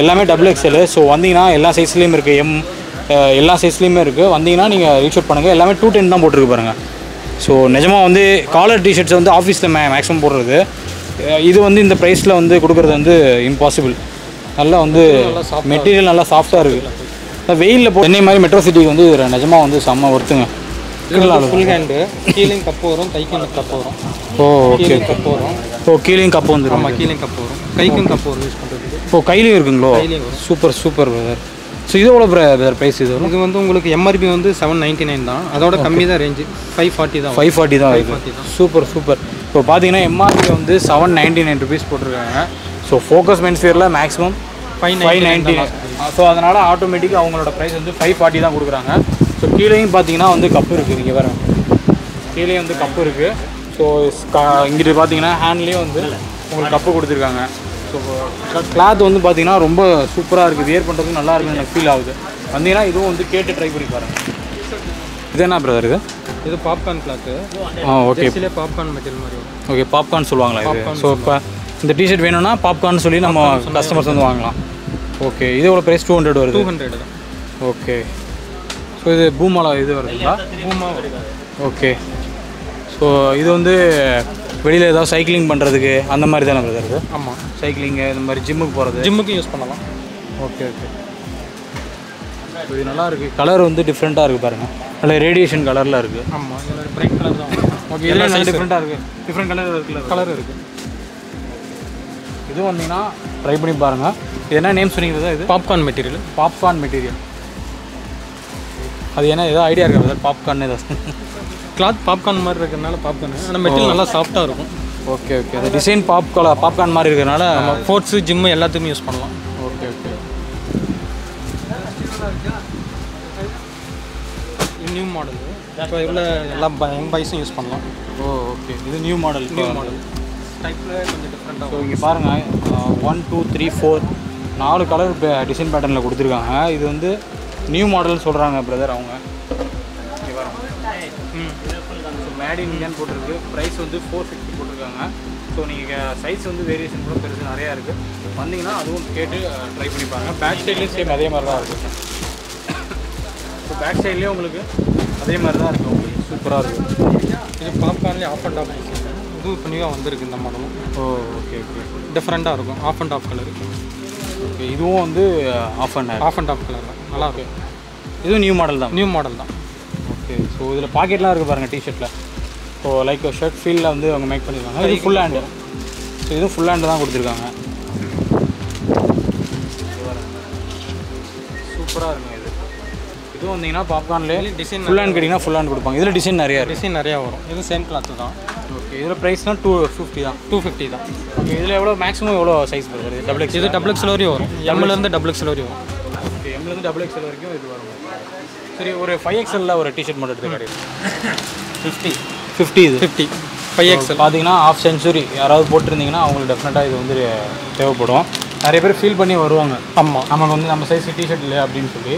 எல்லாமே XXL. ஸோ வந்தீங்கன்னா எல்லா சைஸ்லேயும் இருக்குது. எல்லா சைஸ்லேயுமே இருக்குது. வந்தீங்கன்னா நீங்கள் ரீச் அவுட் பண்ணுங்கள். எல்லாமே 210 தான் போட்டிருக்கு பாருங்கள். ஸோ நிஜமாக வந்து காலர் டிஷர்ட்ஸ் வந்து ஆஃபீஸில் மேக்ஸிமம் போடுறது. இது வந்து இந்த ப்ரைஸில் வந்து கொடுக்குறது வந்து இம்பாசிபிள். நல்லா வந்து மெட்டீரியல் நல்லா சாஃப்டாக இருக்குது. வெயிலில் சென்னை மாதிரி மெட்ரோ சிட்டிக்கு வந்து நிஜமாக வந்து செம்ம ஒர்த்துங்க. ஃபுல் ஹேண்டு, கீழேயும் கப்பு வரும், கைக்கும் கப்பு வரும். ஓ ஓகே. கப்பு வரும். ஓ கீழேயும் கப்பு வந்துடும். ஆமாம், கீழேயும் கப்பு வரும், கைக்கும் கப்பு வரும் யூஸ் பண்ணுறதுக்கு. ஓ கையிலையும் இருக்குங்களோ? கையிலையும் வரும். Super super brother. ஸோ இது எவ்வளோ பிரதர் ப்ரைஸ்? இது இது வந்து உங்களுக்கு எம்ஆர்பி வந்து 799 தான். அதோட கம்மி தான் ரேஞ்சு. 540 தான். 540 தான் இருக்குது. Super super. இப்போ பார்த்தீங்கன்னா எம்ஆர்பி வந்து 799 ருபீஸ் போட்டிருக்காங்க. ஸோ ஃபோக்கஸ் மென்ஸ் வியரில் மேக்ஸிமம் 599. ஸோ அதனால் ஆட்டோமேட்டிக்காக அவங்களோட ப்ரைஸ் வந்து 540 தான் கொடுக்குறாங்க. ஸோ கீழேயும் பார்த்தீங்கன்னா வந்து கப்பு இருக்குது. இங்கே வேறு கீழே வந்து கப்பு இருக்குது. ஸோ இங்கிட்டு பார்த்தீங்கன்னா ஹேண்ட்லேயும் வந்து உங்களுக்கு கப்பு கொடுத்துருக்காங்க. ஸோ கிளாத் வந்து பார்த்தீங்கன்னா ரொம்ப சூப்பராக இருக்குது. வியர் பண்ணுறதுக்கு நல்லா இருக்குன்னு எனக்கு ஃபீல் ஆகுது. வந்தீங்கன்னா இதுவும் வந்து கேட்டு ட்ரை பண்ணி பாருங்கள். இது என்ன பிரதர்? இது popcorn cloth. Okay. Popcorn material மாதிரி வரும். ஓகே, பாப்கார்ன் சொல்லுவாங்களா இது? ஸோ இப்போ இந்த டிஷர்ட் வேணும்னா பாப்கார்ன் சொல்லி நம்ம கஸ்டமர்ஸ் வந்து வாங்கலாம். ஓகே. இது எவ்வளோ ப்ரைஸ்? 200 வருது. 200 தான். ஓகே. ஸோ இது பூமாலா இது வருதுங்களா? பூமா வருது. ஓகே. ஸோ இது வந்து வெளியில் ஏதாவது சைக்கிளிங் பண்ணுறதுக்கு அந்த மாதிரி தானே பிரதர் இது? ஆமாம், சைக்கிளிங்கு இந்த மாதிரி ஜிம்முக்கு போகிறது. ஜிம்முக்கும் யூஸ் பண்ணலாம். Okay okay. இது நல்லா இருக்குது. கலர் வந்து டிஃப்ரெண்ட்டாக இருக்குது பாருங்கள். நல்ல ரேடியேஷன் கலரில் இருக்குது. ஆமாம், பிரைட் கலர் தான். ஓகே. இதெல்லாம் நல்ல டிஃப்ரெண்ட்டாக இருக்குது. டிஃப்ரெண்ட் கலர் இருக்குல்ல? கலர் இருக்குது. இது வந்தீங்கன்னா ட்ரை பண்ணி பாருங்கள். இது என்ன நேம் சொன்னீங்க? இது பாப்கார்ன் மெட்டீரியல். Popcorn material. அது என்ன ஏதாவது ஐடியா இருக்கா சார்? பாப்கார்ன் ஏதாவது கிளாத் பாப்கார்ன் மாதிரி இருக்கிறதுனால பாப்கார்ன். ஆனால் மெட்டீரியல் நல்லா சாஃப்டாக இருக்கும். Okay okay. அந்த டிசைன் பாப்கார்ன் மாதிரி இருக்கிறனால நம்ம ஸ்போர்ட்ஸு ஜிம்மு எல்லாத்துக்குமே யூஸ் பண்ணலாம். Okay okay. மாடல். இப்போ உள்ள எல்லாம் யங் பாய்ஸும் யூஸ் பண்ணலாம். ஓ ஓகே, இது நியூ மாடல். டைப்பில் கொஞ்சம் டிஃப்ரெண்ட்டாக. ஸோ இங்கே பாருங்கள் 1 2 3 4 4 கலர் டிசைன் பேட்டர்னில் கொடுத்துருக்காங்க. இது வந்து நியூ மாடல்னு சொல்கிறாங்க பிரதர் அவங்க. இங்கே பாருங்க, ஸோ மேட் இன் இந்தியான்னு போட்டிருக்கு. ப்ரைஸ் வந்து 450 போட்டிருக்காங்க. ஸோ நீங்கள் சைஸ் வந்து வேரியேஷன் கூட பெருசு நிறையா இருக்குது. வந்தீங்கன்னா அதுவும் கேட்டு ட்ரை பண்ணி பாருங்கள். பேக் சைட்லேயும் சேம் அதே மாதிரி தான் இருக்குது. ஸோ பேக் சைட்லேயும் உங்களுக்கு அதே மாதிரி தான் இருக்குது. உங்களுக்கு சூப்பராக இருக்குது. இது பாப்கார்ன்லேயே ஆஃப் அண்ட் ஆஃப் இதுவும் இப்போ நியூவாக வந்திருக்கு இந்த மாடலும். ஓ ஓகே ஓகே, டிஃப்ரெண்ட்டாக இருக்கும். Off and off colour. Okay, இதுவும் வந்து ஆஃப் அண்ட் ஆஃப் கலர் தான், நல்லா இருக்கும். இதுவும் நியூ மாடல் தான். நியூ மாடல் தான். ஓகே, ஸோ இதில் பாக்கெட்லாம் இருக்குது பாருங்கள் டிஷர்ட்டில். ஸோ லைக் ஷர்ட் ஃபீல்டில் வந்து அவங்க மேக் பண்ணியிருக்காங்க. இது ஃபுல் ஹேண்டு. ஸோ இதுவும் ஃபுல் ஹேண்டு தான் கொடுத்துருக்காங்க. சூப்பராக இருக்குங்க இது. இதுவும் வந்தீங்கன்னா பாப்கார்ன்லேயே டிசைன் ஃபுல் ஹேண்ட் கேட்டிங்கன்னா ஃபுல் ஹேண்ட் கொடுப்பாங்க. இதில் டிசைன் நிறையா இருக்குது. டிசைன் நிறையா வரும். இது சேம் கிளாத்து தான். ஓகே, இதில் ப்ரைஸ்னால் 250 தான். 250 தான். ஓகே, இதில் எவ்வளோ மேக்ஸிமம் எவ்வளோ சைஸ் வருது? Double X. இது டபுள் எக்ஸ்எல் வரையும் வரும். எம்லேருந்து டபுள் எக்ஸ்எல் வரையும் வரும். ஓகே, எம்லேருந்து டபுள் எக்ஸ்எல் வரைக்கும் இது வரும். சரி, ஒரு 5XL ஒரு டிஷர்ட் மட்டும் எடுத்து கிடையாது. 50 இது 50 5XL பார்த்தீங்கன்னா ஆஃப் சென்ச்சுரி யாராவது போட்டிருந்தீங்கன்னா அவங்களுக்கு டெஃபினட்டாக இது வந்து தேவைப்படும். நிறைய பேர் ஃபீல் பண்ணி வருவாங்க. ஆமாம், நமக்கு வந்து நம்ம சைஸ் டிஷர்ட் இல்லை அப்படின்னு சொல்லி.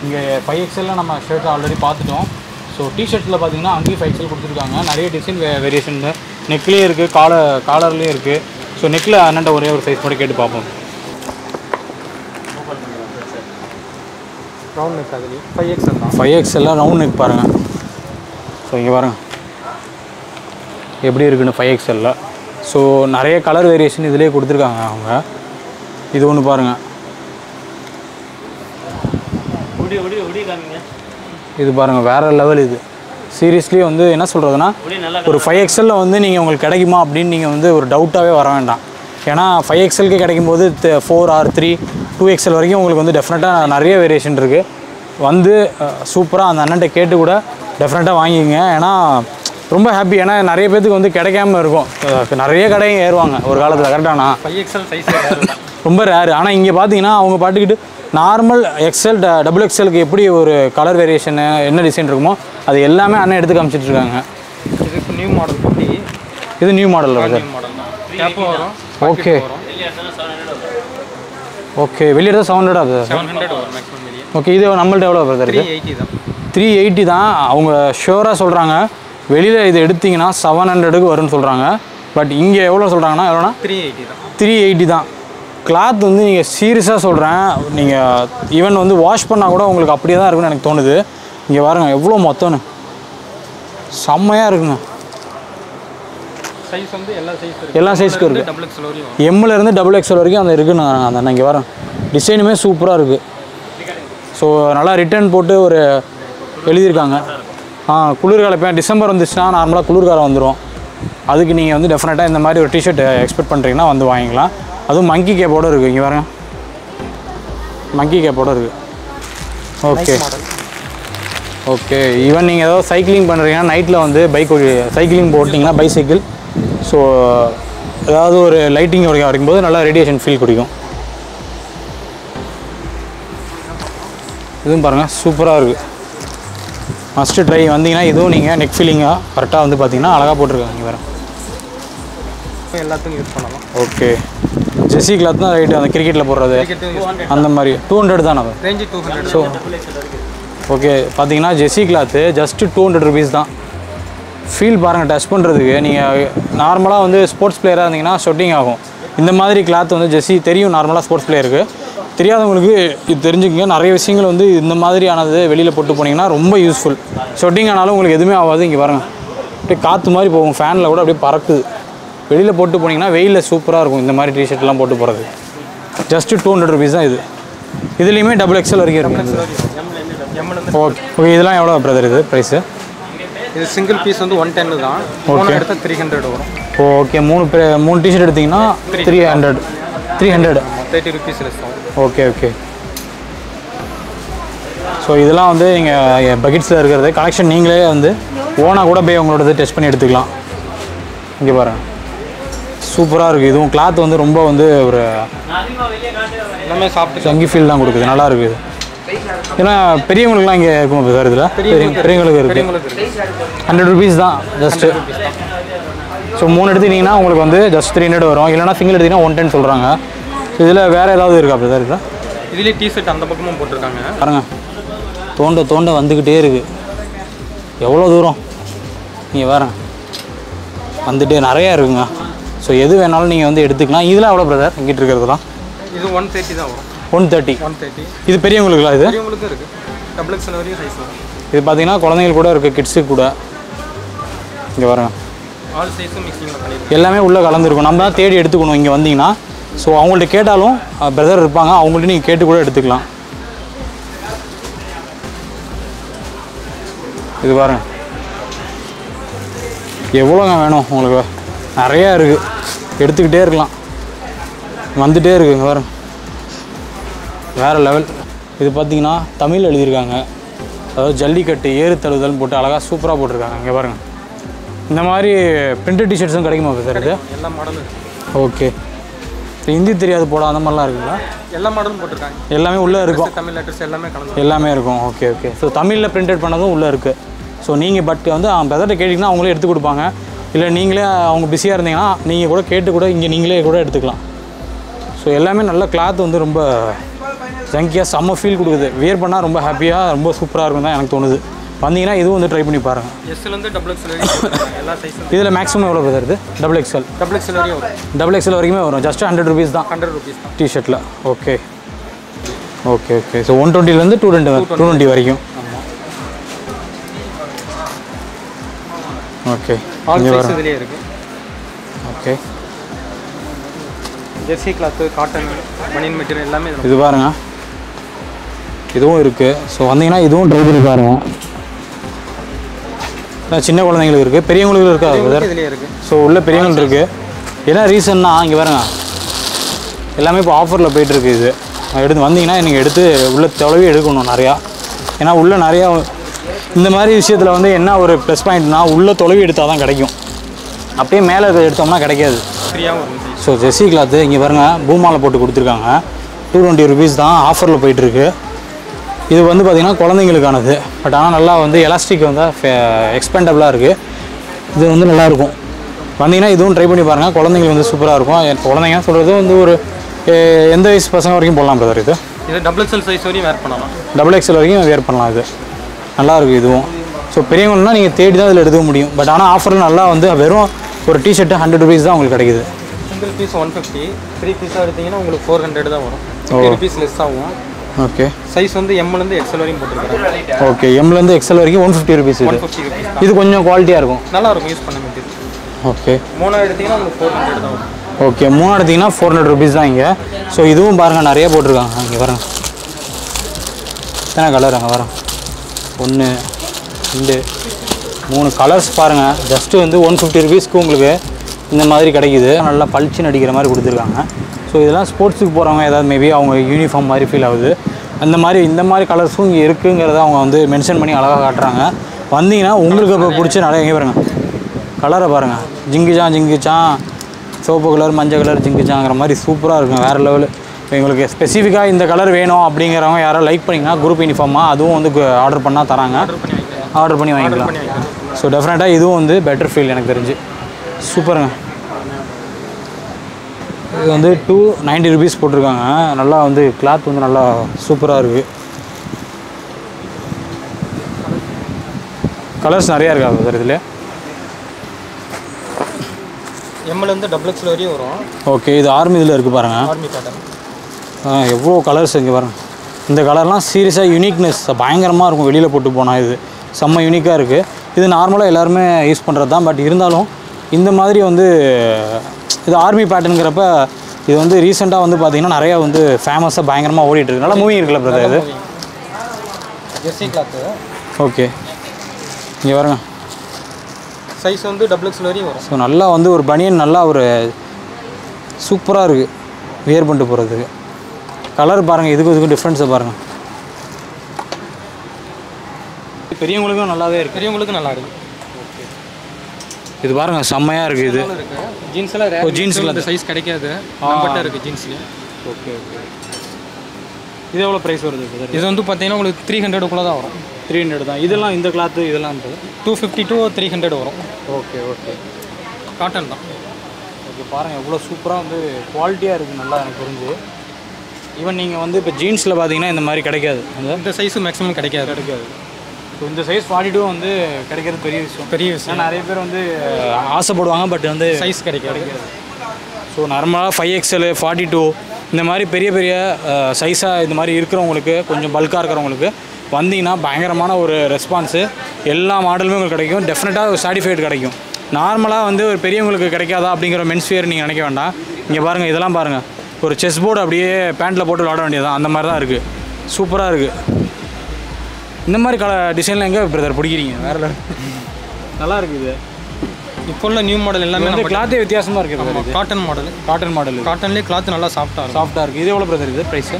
இங்கே 5XL நம்ம ஷர்ட் ஆல்ரெடி பார்த்துட்டோம். ஸோ டிஷர்ட்டில் பார்த்தீங்கன்னா அங்கேயும் 5XL கொடுத்துருக்காங்க. நிறைய டிசைன் வேரியேஷன் நெக்லேயும் இருக்குது, காலர்லேயும் இருக்குது. ஸோ நெக்கில் அண்ணன்ட்ட ஒரே ஒரு சைஸ் மட்டும் கேட்டு பார்ப்போம். ரவுண்ட் நெக் அதுலேயும் 5XL தான். 5XL ரவுண்ட் நெக் பாருங்கள். ஸோ இங்கே பாருங்கள் எப்படி இருக்குன்னு 5XL. ஸோ நிறைய கலர் வேரியேஷன் இதிலே கொடுத்துருக்காங்க அவங்க. இது ஒன்று பாருங்கள், இது பாருங்கள் வேறு லெவல். இது சீரியஸ்லி வந்து என்ன சொல்கிறதுனா, ஒரு 5XL வந்து நீங்கள் உங்களுக்கு கிடைக்குமா அப்படின்னு நீங்கள் வந்து ஒரு டவுட்டாகவே வர வேண்டாம். ஏன்னா 5XLக்கு கிடைக்கும்போது 4 or 3 2XL வரைக்கும் உங்களுக்கு வந்து டெஃபினட்டாக நிறைய வேரியேஷன் இருக்குது. வந்து சூப்பராக அந்த அண்ணன்ட்ட கேட்டு கூட டெஃபினட்டாக வாங்கிக்கங்க. ஏன்னா ரொம்ப ஹாப்பி. ஏன்னா நிறைய பேத்துக்கு வந்து கிடைக்காம இருக்கும். நிறைய கடையும் ஏறுவாங்க ஒரு காலத்தில். கரெக்டானா 5XL சைஸ் ரொம்ப ரேரு. ஆனால் இங்கே பார்த்தீங்கன்னா அவங்க பாட்டுக்கிட்டு நார்மல் எக்ஸ்எல் டபுள் எக்ஸ்எலுக்கு எப்படி ஒரு கலர் வேரியேஷனு என்ன டிசைன் இருக்குமோ அது எல்லாமே அண்ணன் எடுத்து காமிச்சிட்ருக்காங்க. இது நியூ மாடல் 50. இது நியூ மாடல் வருது. நியூ மாடல் தான். கேப்பும் வரும். ஓகே ஓகே, வெளியே தான் 700 ஆகுது. 700 வரும் மேக்ஸிமம் வெளியே. ஓகே, இது நம்மள்ட்ட எவ்வளோ வருது? 380 தான். 380 தான் அவங்க ஷோராக சொல்கிறாங்க. வெளியில் இது எடுத்திங்கன்னா 700க்கு வரும்னு சொல்கிறாங்க. பட் இங்கே எவ்வளோ சொல்கிறாங்கன்னா எவ்வளோனா 380 தான். 380 தான். கிளாத் வந்து நீங்கள் சீரியஸாக சொல்கிறேன், நீங்கள் ஈவன் வந்து வாஷ் பண்ணால் கூட உங்களுக்கு அப்படியே தான் இருக்குன்னு எனக்கு தோணுது. இங்கே பாருங்கள் எவ்வளோ மொத்தம்னு, செம்மையாக இருக்குங்க. சைஸ் வந்து எல்லா சைஸ்க்கும் இருக்குது. டபுள் எக்ஸ்எல் வரையும் எம்லேருந்து டபுள் எக்ஸ்எல் வரைக்கும் அந்த இருக்குன்னு அந்த அண்ணன். இங்கே வரேன், டிசைனுமே சூப்பராக இருக்குது. ஸோ நல்லா ரிட்டர்ன் போட்டு ஒரு எழுதியிருக்காங்க. குளிர்காலம் இப்போ டிசம்பர் வந்துச்சுன்னா நார்மலாக குளிர்காலம் வந்துடும். அதுக்கு நீங்கள் வந்து டெஃபினட்டாக இந்த மாதிரி ஒரு டிஷர்ட் எக்ஸ்பெக்ட் பண்ணுறீங்கன்னா வந்து வாங்கிக்கலாம். அதுவும் மங்கி கேப்போடு இருக்குது. இங்கே வரேன், மங்கி கேப்போடு இருக்குது. ஓகே ஓகே, ஈவன் நீங்கள் ஏதோ சைக்கிளிங் பண்ணுறீங்கன்னா நைட்டில் வந்து சைக்கிளிங் போட்டிங்கன்னா பைசைக்கிள், ஸோ ஏதாவது ஒரு லைட்டிங் வரைக்கும் நல்லா ரேடியேஷன் ஃபீல் கொடுக்கும். இதுவும் பாருங்கள் சூப்பராக இருக்குது. Must try. வந்தீங்கன்னா இதுவும் நீங்கள் நெக் ஃபீலிங்காக கரெக்டாக வந்து பார்த்தீங்கன்னா அழகாக போட்டிருக்காங்க. இங்கே வரேன், எல்லாத்துக்கும் யூஸ் பண்ணலாம். ஓகே, ஜெர்சி கிளாத் தான் ரைட்டு. அந்த கிரிக்கெட்டில் போடுறது அந்த மாதிரி 200 தான் அது ரேஞ்சு 200. ஸோ ஓகே, பார்த்தீங்கன்னா ஜெர்சி கிளாத்து ஜஸ்ட்டு 200 rupees தான். ஃபீல் பாருங்கள் டச் பண்ணுறதுக்கு. நீங்கள் நார்மலாக வந்து ஸ்போர்ட்ஸ் பிளேயராக இருந்தீங்கன்னா ஸ்வெட்டிங் ஆகும். இந்த மாதிரி கிளாத் வந்து ஜெர்சி தெரியும் நார்மலாக ஸ்போர்ட்ஸ் பிளேயருக்கு. தெரியாதவங்களுக்கு இது தெரிஞ்சுக்கங்க. நிறைய விஷயங்கள் வந்து இந்த மாதிரியானது வெளியில் போட்டு போனீங்கன்னா ரொம்ப யூஸ்ஃபுல். ஸ்வெட்டிங் ஆனாலும் உங்களுக்கு எதுவுமே ஆகாது. இங்கே பாருங்கள் அப்படியே காற்று மாதிரி போகும், ஃபேனில் கூட அப்படியே பறக்குது. வெளியில் போட்டு போனீங்கன்னா வெயிலில் சூப்பராக இருக்கும் இந்த மாதிரி டிஷர்ட்லாம் போட்டு போகிறது. ஜஸ்ட்டு 200 rupees தான் இது. இதுலேயுமே டபுள் எக்ஸ்எல் வரைக்கும் இருக்குது. ஓகே ஓகே, இதெல்லாம் எவ்வளோ பிரதர் இது ப்ரைஸு? இது சிங்கிள் பீஸ் வந்து 110 தான். ஓகே, எடுத்து 300 வரும். ஓகே, மூணு டிஷர்ட் எடுத்திங்கன்னா 300 30 rupees லெஸ் ஆகும். Okay okay. ஸோ இதெல்லாம் வந்து நீங்கள் பக்கெட்ஸில் இருக்கிறது கலெக்ஷன் நீங்களே வந்து ஓனாக கூட போய் உங்களோட டெஸ்ட் பண்ணி எடுத்துக்கலாம். இங்கே பாருங்கள் சூப்பராக இருக்குது. இதுவும் கிளாத் வந்து ரொம்ப வந்து ஒரு எல்லாமே சாப்பிட்டு சங்கி ஃபீல் தான் கொடுக்குது. நல்லா இருக்குது. ஏன்னா பெரியவங்களுக்குலாம் இங்கே இருக்கும் சார் இதில் பெரியவங்களுக்கு இருக்குது 100 rupees தான் ஜஸ்ட்டு. ஸோ 3 எடுத்துக்கிட்டிங்கன்னா உங்களுக்கு வந்து ஜஸ்ட் 300 வரும். இல்லைனா சிங்கிள் எடுத்திங்கன்னா 110 சொல்கிறாங்க. இதில் வேறு ஏதாவது இருக்கா சார் இதில்? இதுலேயே டிஷர்ட் அந்த பக்கமும் போட்டிருக்காங்க பாருங்க, தோண்ட தோண்ட வந்துக்கிட்டே இருக்குது. எவ்வளோ தூரம் நீங்கள் வேறு வந்துட்டு நிறையா இருக்குங்க. ஸோ எது வேணாலும் நீங்கள் வந்து எடுத்துக்கலாம். இதில் எவ்வளோ பிரதர் இங்கிட்டு இருக்கிறதுலாம்? இது 130 தான் வரும். 130. இது பெரியவங்களுக்குலாம்? இது பெரியவங்களுக்கும் இருக்குது. டபுள் எக்ஸ்எல் வரையும் சைஸ் வரும். இது பார்த்தீங்கன்னா குழந்தைங்களுக்கு கூட இருக்குது, கிட்ஸுக்கு கூட. இங்கே பாருங்க, ஆல் சைஸும் மிக்சிங்கில் பண்ணியிருக்கோம். எல்லாமே உள்ளே கலந்துருக்கும். நம்ம தான் தேடி எடுத்துக்கணும் இங்கே வந்தீங்கன்னா. ஸோ அவங்கள்ட்ட கேட்டாலும் பிரதர் இருப்பாங்க, அவங்கள்ட்ட நீங்கள் கேட்டு கூட எடுத்துக்கலாம். இது பாருங்க, எவ்வளோங்க வேணும் உங்களுக்கு? நிறையா இருக்குது, எடுத்துக்கிட்டே இருக்கலாம், வந்துகிட்டே இருக்குங்க பாருங்க, வேறு லெவல். இது பார்த்தீங்கன்னா தமிழ் எழுதியிருக்காங்க, அதாவது ஜல்லிக்கட்டு ஏறு தழுவுதல்னு போட்டு அழகாக சூப்பராக போட்டிருக்காங்க. இங்கே பாருங்கள், இந்த மாதிரி பிரிண்டட் டிஷர்ட்ஸும் கிடைக்குமா சார் இது? எல்லா மாடலும் இருக்குது. ஓகே. ஹிந்தி தெரியாது போட அந்த மாதிரிலாம் இருக்குங்களா? எல்லா மாடலும் போட்டிருக்காங்க. எல்லாமே உள்ளே இருக்கும், தமிழ் லெட்டர்ஸ் எல்லாமே கலந்து எல்லாமே இருக்கும். Okay okay. ஸோ தமிழில் பிரிண்டட் பண்ணதும் உள்ளே இருக்குது. ஸோ நீங்கள் பட் வந்து பிரதர்கிட்ட கேட்டிங்கன்னா அவங்களே எடுத்து கொடுப்பாங்க. இல்லை நீங்களே அவங்க பிஸியாக இருந்தீங்கன்னா நீங்கள் கூட கேட்டு கூட இங்கே நீங்களே கூட எடுத்துக்கலாம். ஸோ எல்லாமே நல்ல கிளாத் வந்து ரொம்ப ஜங்கியாக செம்ம ஃபீல் கொடுக்குது. வியர் பண்ணால் ரொம்ப ஹாப்பியாக ரொம்ப சூப்பராக இருக்கும் தான் எனக்கு தோணுது. வந்தீங்கன்னா இதுவும் வந்து ட்ரை பண்ணி பாருங்கள். எஸ்லேருந்து டபுள் எக்ஸ்எல் வரைக்கும் எல்லா சைஸும். இதில் மேக்ஸிமம் எவ்வளோ வருது? டபுள் எக்ஸ்எல் வரையும் வரும். டபுள் எக்ஸ்எல் வரைக்குமே வரும். ஜஸ்ட் 100 rupees தான். 100 rupees தான் டிஷர்ட்டில். Okay okay okay. ஸோ 120லேருந்து 220 வரைக்கும். ஓகே. ஆல் சைஸ் இதுலேயே இருக்குது. Okay. Jersey cloth, cotton, banian material எல்லாமே இது பாருங்கள், இதுவும் இருக்குது. ஸோ வந்தீங்கன்னா இதுவும் ட்ரை பண்ணி பாருங்கள். சின்ன குழந்தைங்களுக்கு இருக்குது, பெரியவங்களுக்கு இருக்கா இதுலேயே இருக்குது. ஸோ உள்ள பெரியவங்களுக்கு இருக்குது. என்ன ரீசன்னா இங்கே பாருங்க, எல்லாமே இப்போ ஆஃபரில் போயிட்டுருக்கு. இது எடுத்து வந்தீங்கன்னா நீங்கள் எடுத்து உள்ளே தொலைவி எடுக்கணும் நிறையா. ஏன்னா உள்ளே நிறையா இந்த மாதிரி விஷயத்தில் வந்து என்ன ஒரு ப்ளஸ் பாயிண்ட்னா உள்ளே தொலைவி எடுத்தால் தான் கிடைக்கும். அப்படியே மேலே எடுத்தோம்னா கிடைக்காது. ஸோ ஜெர்சி கிளாத்து இங்கே பாருங்கள், பூமாவில் போட்டு கொடுத்துருக்காங்க. 220 rupees தான் ஆஃபரில் போயிட்டுருக்கு. இது வந்து பார்த்திங்கன்னா குழந்தைங்களுக்கானது. பட் ஆனால் நல்லா வந்து எலாஸ்டிக் வந்து எக்ஸ்பெண்டபிளாக இருக்குது. இது வந்து நல்லாயிருக்கும். வந்தீங்கன்னா இதுவும் ட்ரை பண்ணி பாருங்கள். குழந்தைங்களுக்கு வந்து சூப்பராக இருக்கும். குழந்தைங்க சொல்கிறது வந்து ஒரு எந்த வயசு பசங்க வரைக்கும் போடலாம் பிரதர்? இது டபுள் எக்ஸ்எல் சைஸ் வரையும் வேர் பண்ணலாம். டபுள் எக்ஸ்எல் வரைக்கும் வேர் பண்ணலாம். இது நல்லாயிருக்கும் இதுவும். ஸோ பெரியவங்கன்னா நீங்கள் தேடி தான் இதில் எடுக்க முடியும். பட் ஆனால் ஆஃபரில் நல்லா வந்து வெறும் ஒரு டிஷர்ட்டு 100 rupees தான் உங்களுக்கு கிடைக்குது. சிங்கிள் பீஸ் 150, 3 பீஸாக எடுத்திங்கன்னா உங்களுக்கு 400 தான் வரும். 50 rupees லெஸ் ஆகும். ஓகே. சைஸ் வந்து எம்லேருந்து எக்ஸ்எல் வரையும் போட்டுருக்காங்க. ஓகே. எம்லேருந்து எக்ஸ்எல் வரைக்கும் 150 rupees. இது 150 rupees. இது கொஞ்சம் குவாலிட்டியாக இருக்கும், நல்லாயிருக்கும் யூஸ் பண்ண மெட்டீரியல். ஓகே. 3 எடுத்திங்கன்னா உங்களுக்கு 400 தான் வரும். ஓகே. 3 எடுத்திங்கன்னா 400 rupees தான் இங்கே. ஸோ இதுவும் பாருங்கள் நிறைய போட்டிருக்காங்க. இங்கே பாருங்கள் எத்தனை கலர் அங்கே வரேன். 1 2 3 கலர்ஸ் பாருங்கள். ஜஸ்ட்டு வந்து 150 rupeesக்கு உங்களுக்கு இந்த மாதிரி கிடைக்குது. நல்லா பளிச்சுன்னு அடிக்கிற மாதிரி கொடுத்துருக்காங்க. ஸோ இதெல்லாம் ஸ்போர்ட்ஸுக்கு போகிறவங்க ஏதாவது மேபி அவங்க யூனிஃபார்ம் மாதிரி ஃபீல் ஆகுது. இந்த மாதிரி கலர்ஸும் இங்கே இருக்குங்கிறத அவங்க வந்து மென்ஷன் பண்ணி அழகாக காட்டுறாங்க. வந்தீங்கன்னா உங்களுக்கு இப்போ பிடிச்ச நிறைய இங்கே பாருங்கள், கலரை பாருங்கள். ஜிங்கிச்சான் சிவப்பு கலர், மஞ்சள் கலர், ஜிங்கிச்சாங்கிற மாதிரி சூப்பராக இருக்கும், வேறு லெவலு. இப்போ எங்களுக்கு ஸ்பெசிஃபிக்காக இந்த கலர் வேணும் அப்படிங்கிறவங்க யாராவது லைக் பண்ணிங்கன்னா குரூப் யூனிஃபார்மாக அதுவும் வந்து ஆர்டர் பண்ணால் தராங்க. ஆர்டர் பண்ணி வாங்கிக்கலாம். ஸோ டெஃபினட்டாக இதுவும் வந்து பெட்டர் ஃபீல் எனக்கு தெரிஞ்சு. சூப்பருங்க. இது வந்து 290 rupees போட்டிருக்காங்க. நல்லா வந்து கிளாத் வந்து நல்லா சூப்பராக இருக்குது. கலர்ஸ் நிறையா இருக்கா சார் இதில்? எம்லேருந்து டபுள் எக்ஸ்எல் வரையும் வரும். ஓகே. இது ஆர்மி இதில் இருக்குது பாருங்கள். Army cotton. எவ்வளோ கலர்ஸ் இங்கே பாருங்கள். இந்த கலர்லாம் சீரியஸாக யூனிக்னஸ் பயங்கரமாக இருக்கும். வெளியில் போட்டு போனால் இது செம்ம யூனிக்காக இருக்குது. இது நார்மலாக எல்லாருமே யூஸ் பண்ணுறது தான். பட் இருந்தாலும் இந்த மாதிரி வந்து இது ஆர்மி பேட்டர்னுங்கிறப்ப இது வந்து ரீசெண்டாக வந்து பார்த்திங்கன்னா நிறையா வந்து ஃபேமஸாக பயங்கரமாக ஓடிட்டுருக்கு. நல்லா மூவிங் இருக்குல்ல பிரதர் இது? Jersey cloth. ஓகே. இங்கே பாருங்க, சைஸ் வந்து டபுள் எக்ஸ்எல் வரையும் வரும். ஸோ நல்லா வந்து ஒரு பனியன் நல்லா ஒரு சூப்பராக இருக்குது வியர் பண்ணிட்டு போகிறதுக்கு. கலர் பாருங்கள், இதுக்கும் டிஃப்ரென்ஸை பாருங்கள். பெரியவங்களுக்கும் நல்லாவே இருக்குது. பெரியவங்களுக்கும் நல்லா இருக்குது. இது பாருங்கள் செம்மையாக இருக்குது. இது ஜீன்ஸ்லாம் ஜீன்ஸில் இந்த சைஸ் கிடைக்காது, நம்மகிட்ட இருக்குது ஜீன்ஸ்லேயே. Okay okay. இது எவ்வளோ ப்ரைஸ் வருது பிரதர்? இது வந்து பார்த்தீங்கன்னா உங்களுக்கு 300 தான் வரும். 300 தான். இதெல்லாம் இந்த கிளாத்து இதெல்லாம் 250 to 300 வரும். Okay okay. காட்டன் தான். ஓகே பாருங்கள் எவ்வளோ சூப்பராக வந்து குவாலிட்டியாக இருக்குது நல்லா எனக்கு தெரிஞ்சு. ஈவன் நீங்கள் வந்து இப்போ ஜீன்ஸில் பார்த்தீங்கன்னா இந்த மாதிரி கிடைக்காது. இந்த சைஸு மேக்ஸிமம் கிடைக்காது. ஸோ இந்த சைஸ் 42 வந்து கிடைக்கிறது பெரிய விஷயம். நிறைய பேர் வந்து ஆசைப்படுவாங்க, பட் வந்து சைஸ் கிடைக்காது. ஸோ நார்மலாக 5XL 42 இந்த மாதிரி பெரிய பெரிய சைஸாக இந்த மாதிரி இருக்கிறவங்களுக்கு, கொஞ்சம் பல்காக இருக்கிறவங்களுக்கு வந்தீங்கன்னா பயங்கரமான ஒரு ரெஸ்பான்ஸு. எல்லா மாடலுமே உங்களுக்கு கிடைக்கும். டெஃபினட்டாக ஒரு சாட்டிஸ்ஃபைடு கிடைக்கும். நார்மலாக வந்து ஒரு பெரியவங்களுக்கு கிடைக்காதா அப்படிங்கிற மென்ஸ் வியர் நீங்கள் நினைக்க வேண்டாம். இங்கே பாருங்கள், இதெல்லாம் பாருங்கள், ஒரு செஸ் போர்டு அப்படியே பேண்ட்டில் போட்டு விளாட வேண்டியதான், அந்த மாதிரி தான் இருக்குது. சூப்பராக இருக்குது. இந்த மாதிரி டிசைனில் எங்கே பிரதர் பிடிக்கிறீங்க? வேறு நல்லா இருக்குது. இப்போ உள்ள நியூ மாடல் எல்லாமே நம்ம கிளாத்தே வித்தியாசமாக இருக்குது. Cotton model. காட்டன்லேயே கிளாத் நல்லா சாஃப்டாக இருக்குது. இது எவ்வளோ பிரதர் இது ப்ரைஸு?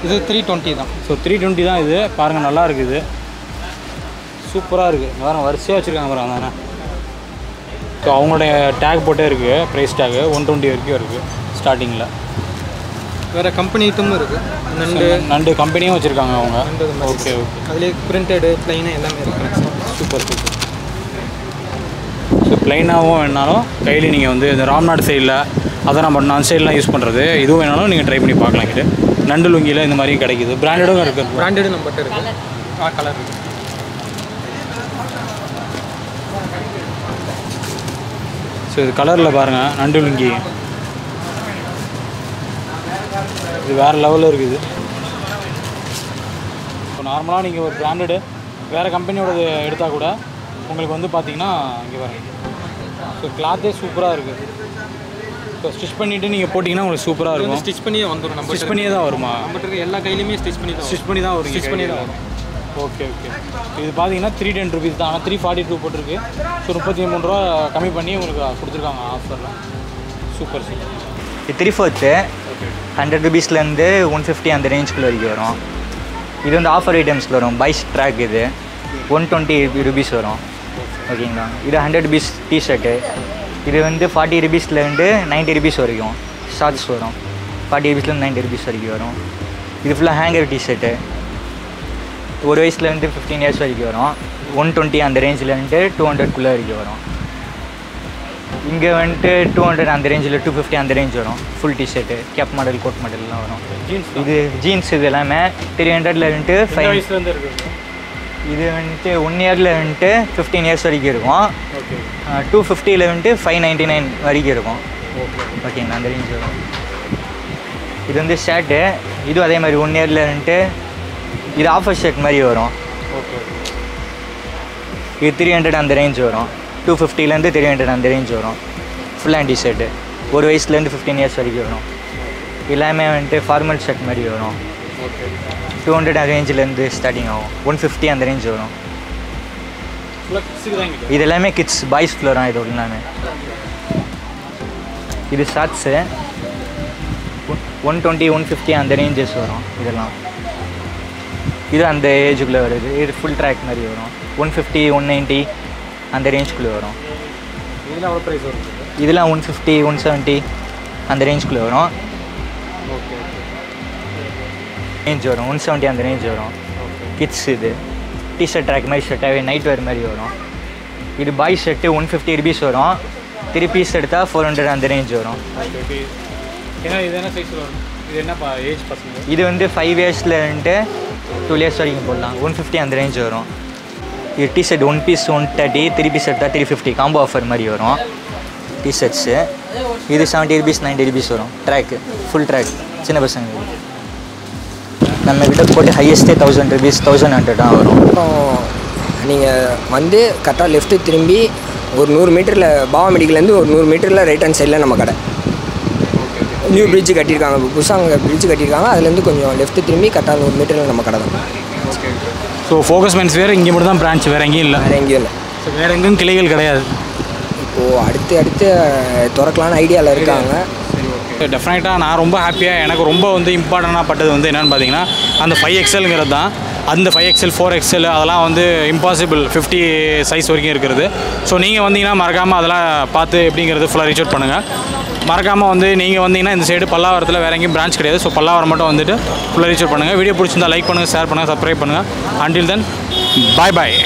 இது 320 தான். ஸோ 320 தான் இது. பாருங்கள் நல்லா இருக்குது, சூப்பராக இருக்குது. வேறு வரிசையாக வச்சுருக்காங்க பாருங்க தானே. ஸோ அவங்களுடைய டேக் போட்டே இருக்குது, ப்ரைஸ் டேக் 120 வரைக்கும் இருக்குது ஸ்டார்டிங்கில். வேறு கம்பெனி ஐட்டமும் இருக்குது. நண்டு கம்பெனியும் வச்சுருக்காங்க அவங்க. Okay okay. அதுலேயே பிரிண்டடு ப்ளைனாக எல்லாமே இருக்குது. சூப்பர். ஸோ ப்ளைனாகவும் வேணாலும் கையில் நீங்கள் வந்து இந்த ராம்நாடு சைடில் அதை நம்ம நான் சைடெலாம் யூஸ் பண்ணுறது, இதுவும் வேணாலும் நீங்கள் ட்ரை பண்ணி பார்க்கலாம். கிட்ட நண்டு லுங்கியில் இந்த மாதிரியும் கிடைக்குது. பிராண்டடும் இருக்குது. பிராண்டடு நம்மகிட்ட இருக்குது. கலர் இருக்குது. ஸோ இது கலரில் பாருங்கள், நண்டு லுங்கி இது வேறு லெவலில் இருக்குது. இப்போ நார்மலாக நீங்கள் ஒரு பிராண்டடு வேறு கம்பெனியோடது எடுத்தால் கூட உங்களுக்கு வந்து பார்த்தீங்கன்னா இங்கே பாருங்கள். ஸோ கிளாத்தே சூப்பராக இருக்குது. ஸோ ஸ்டிச் பண்ணிவிட்டு நீங்கள் போட்டிங்கன்னா உங்களுக்கு சூப்பராக இருக்கும். ஸ்டிச் பண்ணியே வந்துடும். நம்ம ஸ்டிச் பண்ணியே தான் வருமா? நம்மகிட்ட எல்லா கையிலையுமே ஸ்டிச் பண்ணி தான் வரும். ஸ்டிச் பண்ணி தான் வரும். Okay okay. இது பார்த்தீங்கன்னா 310 rupees தான். ஆனால் 342 போட்டிருக்கு. ஸோ 33 ரூபா கம்மி பண்ணி உங்களுக்கு கொடுத்துருக்காங்க ஆஃபரில். சூப்பர். இது 3/4 100 rupeesலேருந்து 150 அந்த ரேஞ்சுக்குள்ள வரைக்கும் வரும். இது வந்து ஆஃபர் ஐட்டம்ஸில் வரும். பைஸ் ட்ராக் இது 120 rupees வரும். ஓகேங்களா. இது 100 rupees டிஷர்ட்டு. இது வந்து 40 rupeesலேருந்து 90 rupees வரைக்கும் ஷார்ட்ஸ் வரும். 40 rupeesலேருந்து 90 rupees வரைக்கும் வரும். இது ஃபுல்லாக ஹேங்கர் டிஷர்ட்டு. ஒரு வயசுலேருந்து 15 years வரைக்கும் வரும். 120 அந்த ரேஞ்சிலேருந்து 200 வரைக்கும் வரும். இங்கே வந்துட்டு 200 அந்த ரேஞ்சில் 250 அந்த ரேஞ்ச் வரும். Full T shirt, cap model, coat மாடல்லாம் வரும். இது ஜீன்ஸ் இது எல்லாமே 300ல் வந்துட்டு 5 இது வந்துட்டு 1 yearல வந்துட்டு 15 years வரைக்கும் இருக்கும். 250ல் வந்துட்டு 599 வரைக்கும் இருக்கும். ஓகேங்களா, அந்த ரேஞ்ச் வரும். இது வந்து ஷர்ட்டு. இதுவும் அதே மாதிரி 1 yearல வந்துட்டு இது ஆஃபர் ஷர்ட் மாதிரி வரும். இது 300 அந்த ரேஞ்ச் வரும். 250லேருந்து 300 அந்த ரேஞ்ச் வரும். Full hand T shirt. ஒரு வயசுலேருந்து 15 years வரைக்கும் வரும். எல்லாமே வந்துட்டு ஃபார்மல் ஷர்ட் மாதிரி வரும். 200 அந்த ரேஞ்சிலேருந்து ஸ்டார்டிங் ஆகும். 150 அந்த ரேஞ்ச் வரும். இது எல்லாமே கிட்ஸ் பாய்ஸ் ஃப்ளோராக இது எல்லாமே. இது ஷார்ட்ஸு 120 150 அந்த ரேஞ்சஸ் வரும். இதெல்லாம் இது அந்த ஏஜுக்குள்ளே வருது. இது ஃபுல் ட்ராக் மாதிரி வரும். 150 190 அந்த ரேஞ்சுக்குள்ளே வரும். இதெல்லாம் எவ்வளோ ப்ரைஸ் வரும்? இதெல்லாம் 150 170 அந்த ரேஞ்சுக்குள்ளே வரும். ரேஞ்ச் வரும் 170 அந்த ரேஞ்ச் வரும். கிட்ஸ் இது டிஷர்ட் ட்ராக் மாதிரி ஷர்ட்டாகவே நைட் வேர் மாதிரி வரும். இது பாய் ஷர்ட்டு 150 rupees வரும். 3 பீஸ் எடுத்தால் 400 அந்த ரேஞ்ச் வரும். ஏன்னா இது என்ன சைஸில் வரும்? இது என்ன ஏஜ் பசங்க? இது வந்து 5 yearsல வந்துட்டு 2 years வரைக்கும் போடலாம். 150 அந்த ரேஞ்ச் வரும். இது டிஷர்ட் 1 piece 130, 3 பீஸ் எடுத்தால் 350 காம்போ ஆஃபர் மாதிரி வரும் டிஷர்ட்ஸு. இது 70 rupees 90 rupees வரும். ட்ராக்கு ஃபுல் ட்ராக் சின்ன பசங்க. நம்மக்கிட்ட போட்டு ஹையஸ்ட்டே 1000 rupees 1100 தான் வரும். அப்புறம் நீங்கள் வந்து கரெக்டாக லெஃப்ட்டு திரும்பி ஒரு 100 மீட்டரில் பாவா மெடிக்கல்லேருந்து ஒரு 100 மீட்டரில் ரைட் ஹேண்ட் சைடில் நம்ம கடை. நியூ பிரிட்ஜு கட்டியிருக்காங்க, புதுசாக அங்கே பிரிட்ஜு கட்டியிருக்காங்க. அதுலேருந்து கொஞ்சம் லெஃப்ட்டு திரும்பி கரெக்டாக 100 மீட்டரில் நம்ம கடை தான். ஸோ ஃபோக்கஸ் மென்ஸ் வேறு இங்கே மட்டும் தான் பிரான்ச், வேறு எங்கேயும் இல்லை? வேறு எங்கேயும் இல்லை. ஸோ வேறு எங்கேயும் கிளைகள் கிடையாது. இப்போது அடுத்து திறக்கலான்னு ஐடியாவில் இருக்காங்க. டெஃபினட்டாக நான் ரொம்ப ஹாப்பியாக, எனக்கு ரொம்ப வந்து இம்பார்ட்டண்டாக பட்டது வந்து என்னென்னு பார்த்தீங்கன்னா அந்த 5XLங்கிறது தான். அந்த 5XL 4XL அதெல்லாம் வந்து இம்பாசிபிள் 50 சைஸ் வரைக்கும் இருக்கிறது. ஸோ நீங்கள் வந்தீங்கன்னா மறக்காமல் அதெல்லாம் பார்த்து எப்படிங்கிறது ஃபுல்லாக ரீச் அவுட் பண்ணுங்கள். மறக்காமல் வந்து நீங்கள் வந்தீங்கன்னா இந்த சைடு பல்லாவரத்தில் வேறு எங்கேயும் பிரான்ச் கிடையாது. ஸோ பல்லாவரம் மட்டும் வந்துட்டு ஃபுல்லாக ரீச் பண்ணுங்கள். வீடியோ பிடிச்சிருந்தா லைக் பண்ணுங்கள், ஷேர் பண்ணுங்கள், சப்ஸ்கிரைப் பண்ணுங்கள். அன்டில் தென் பாய் பாய்.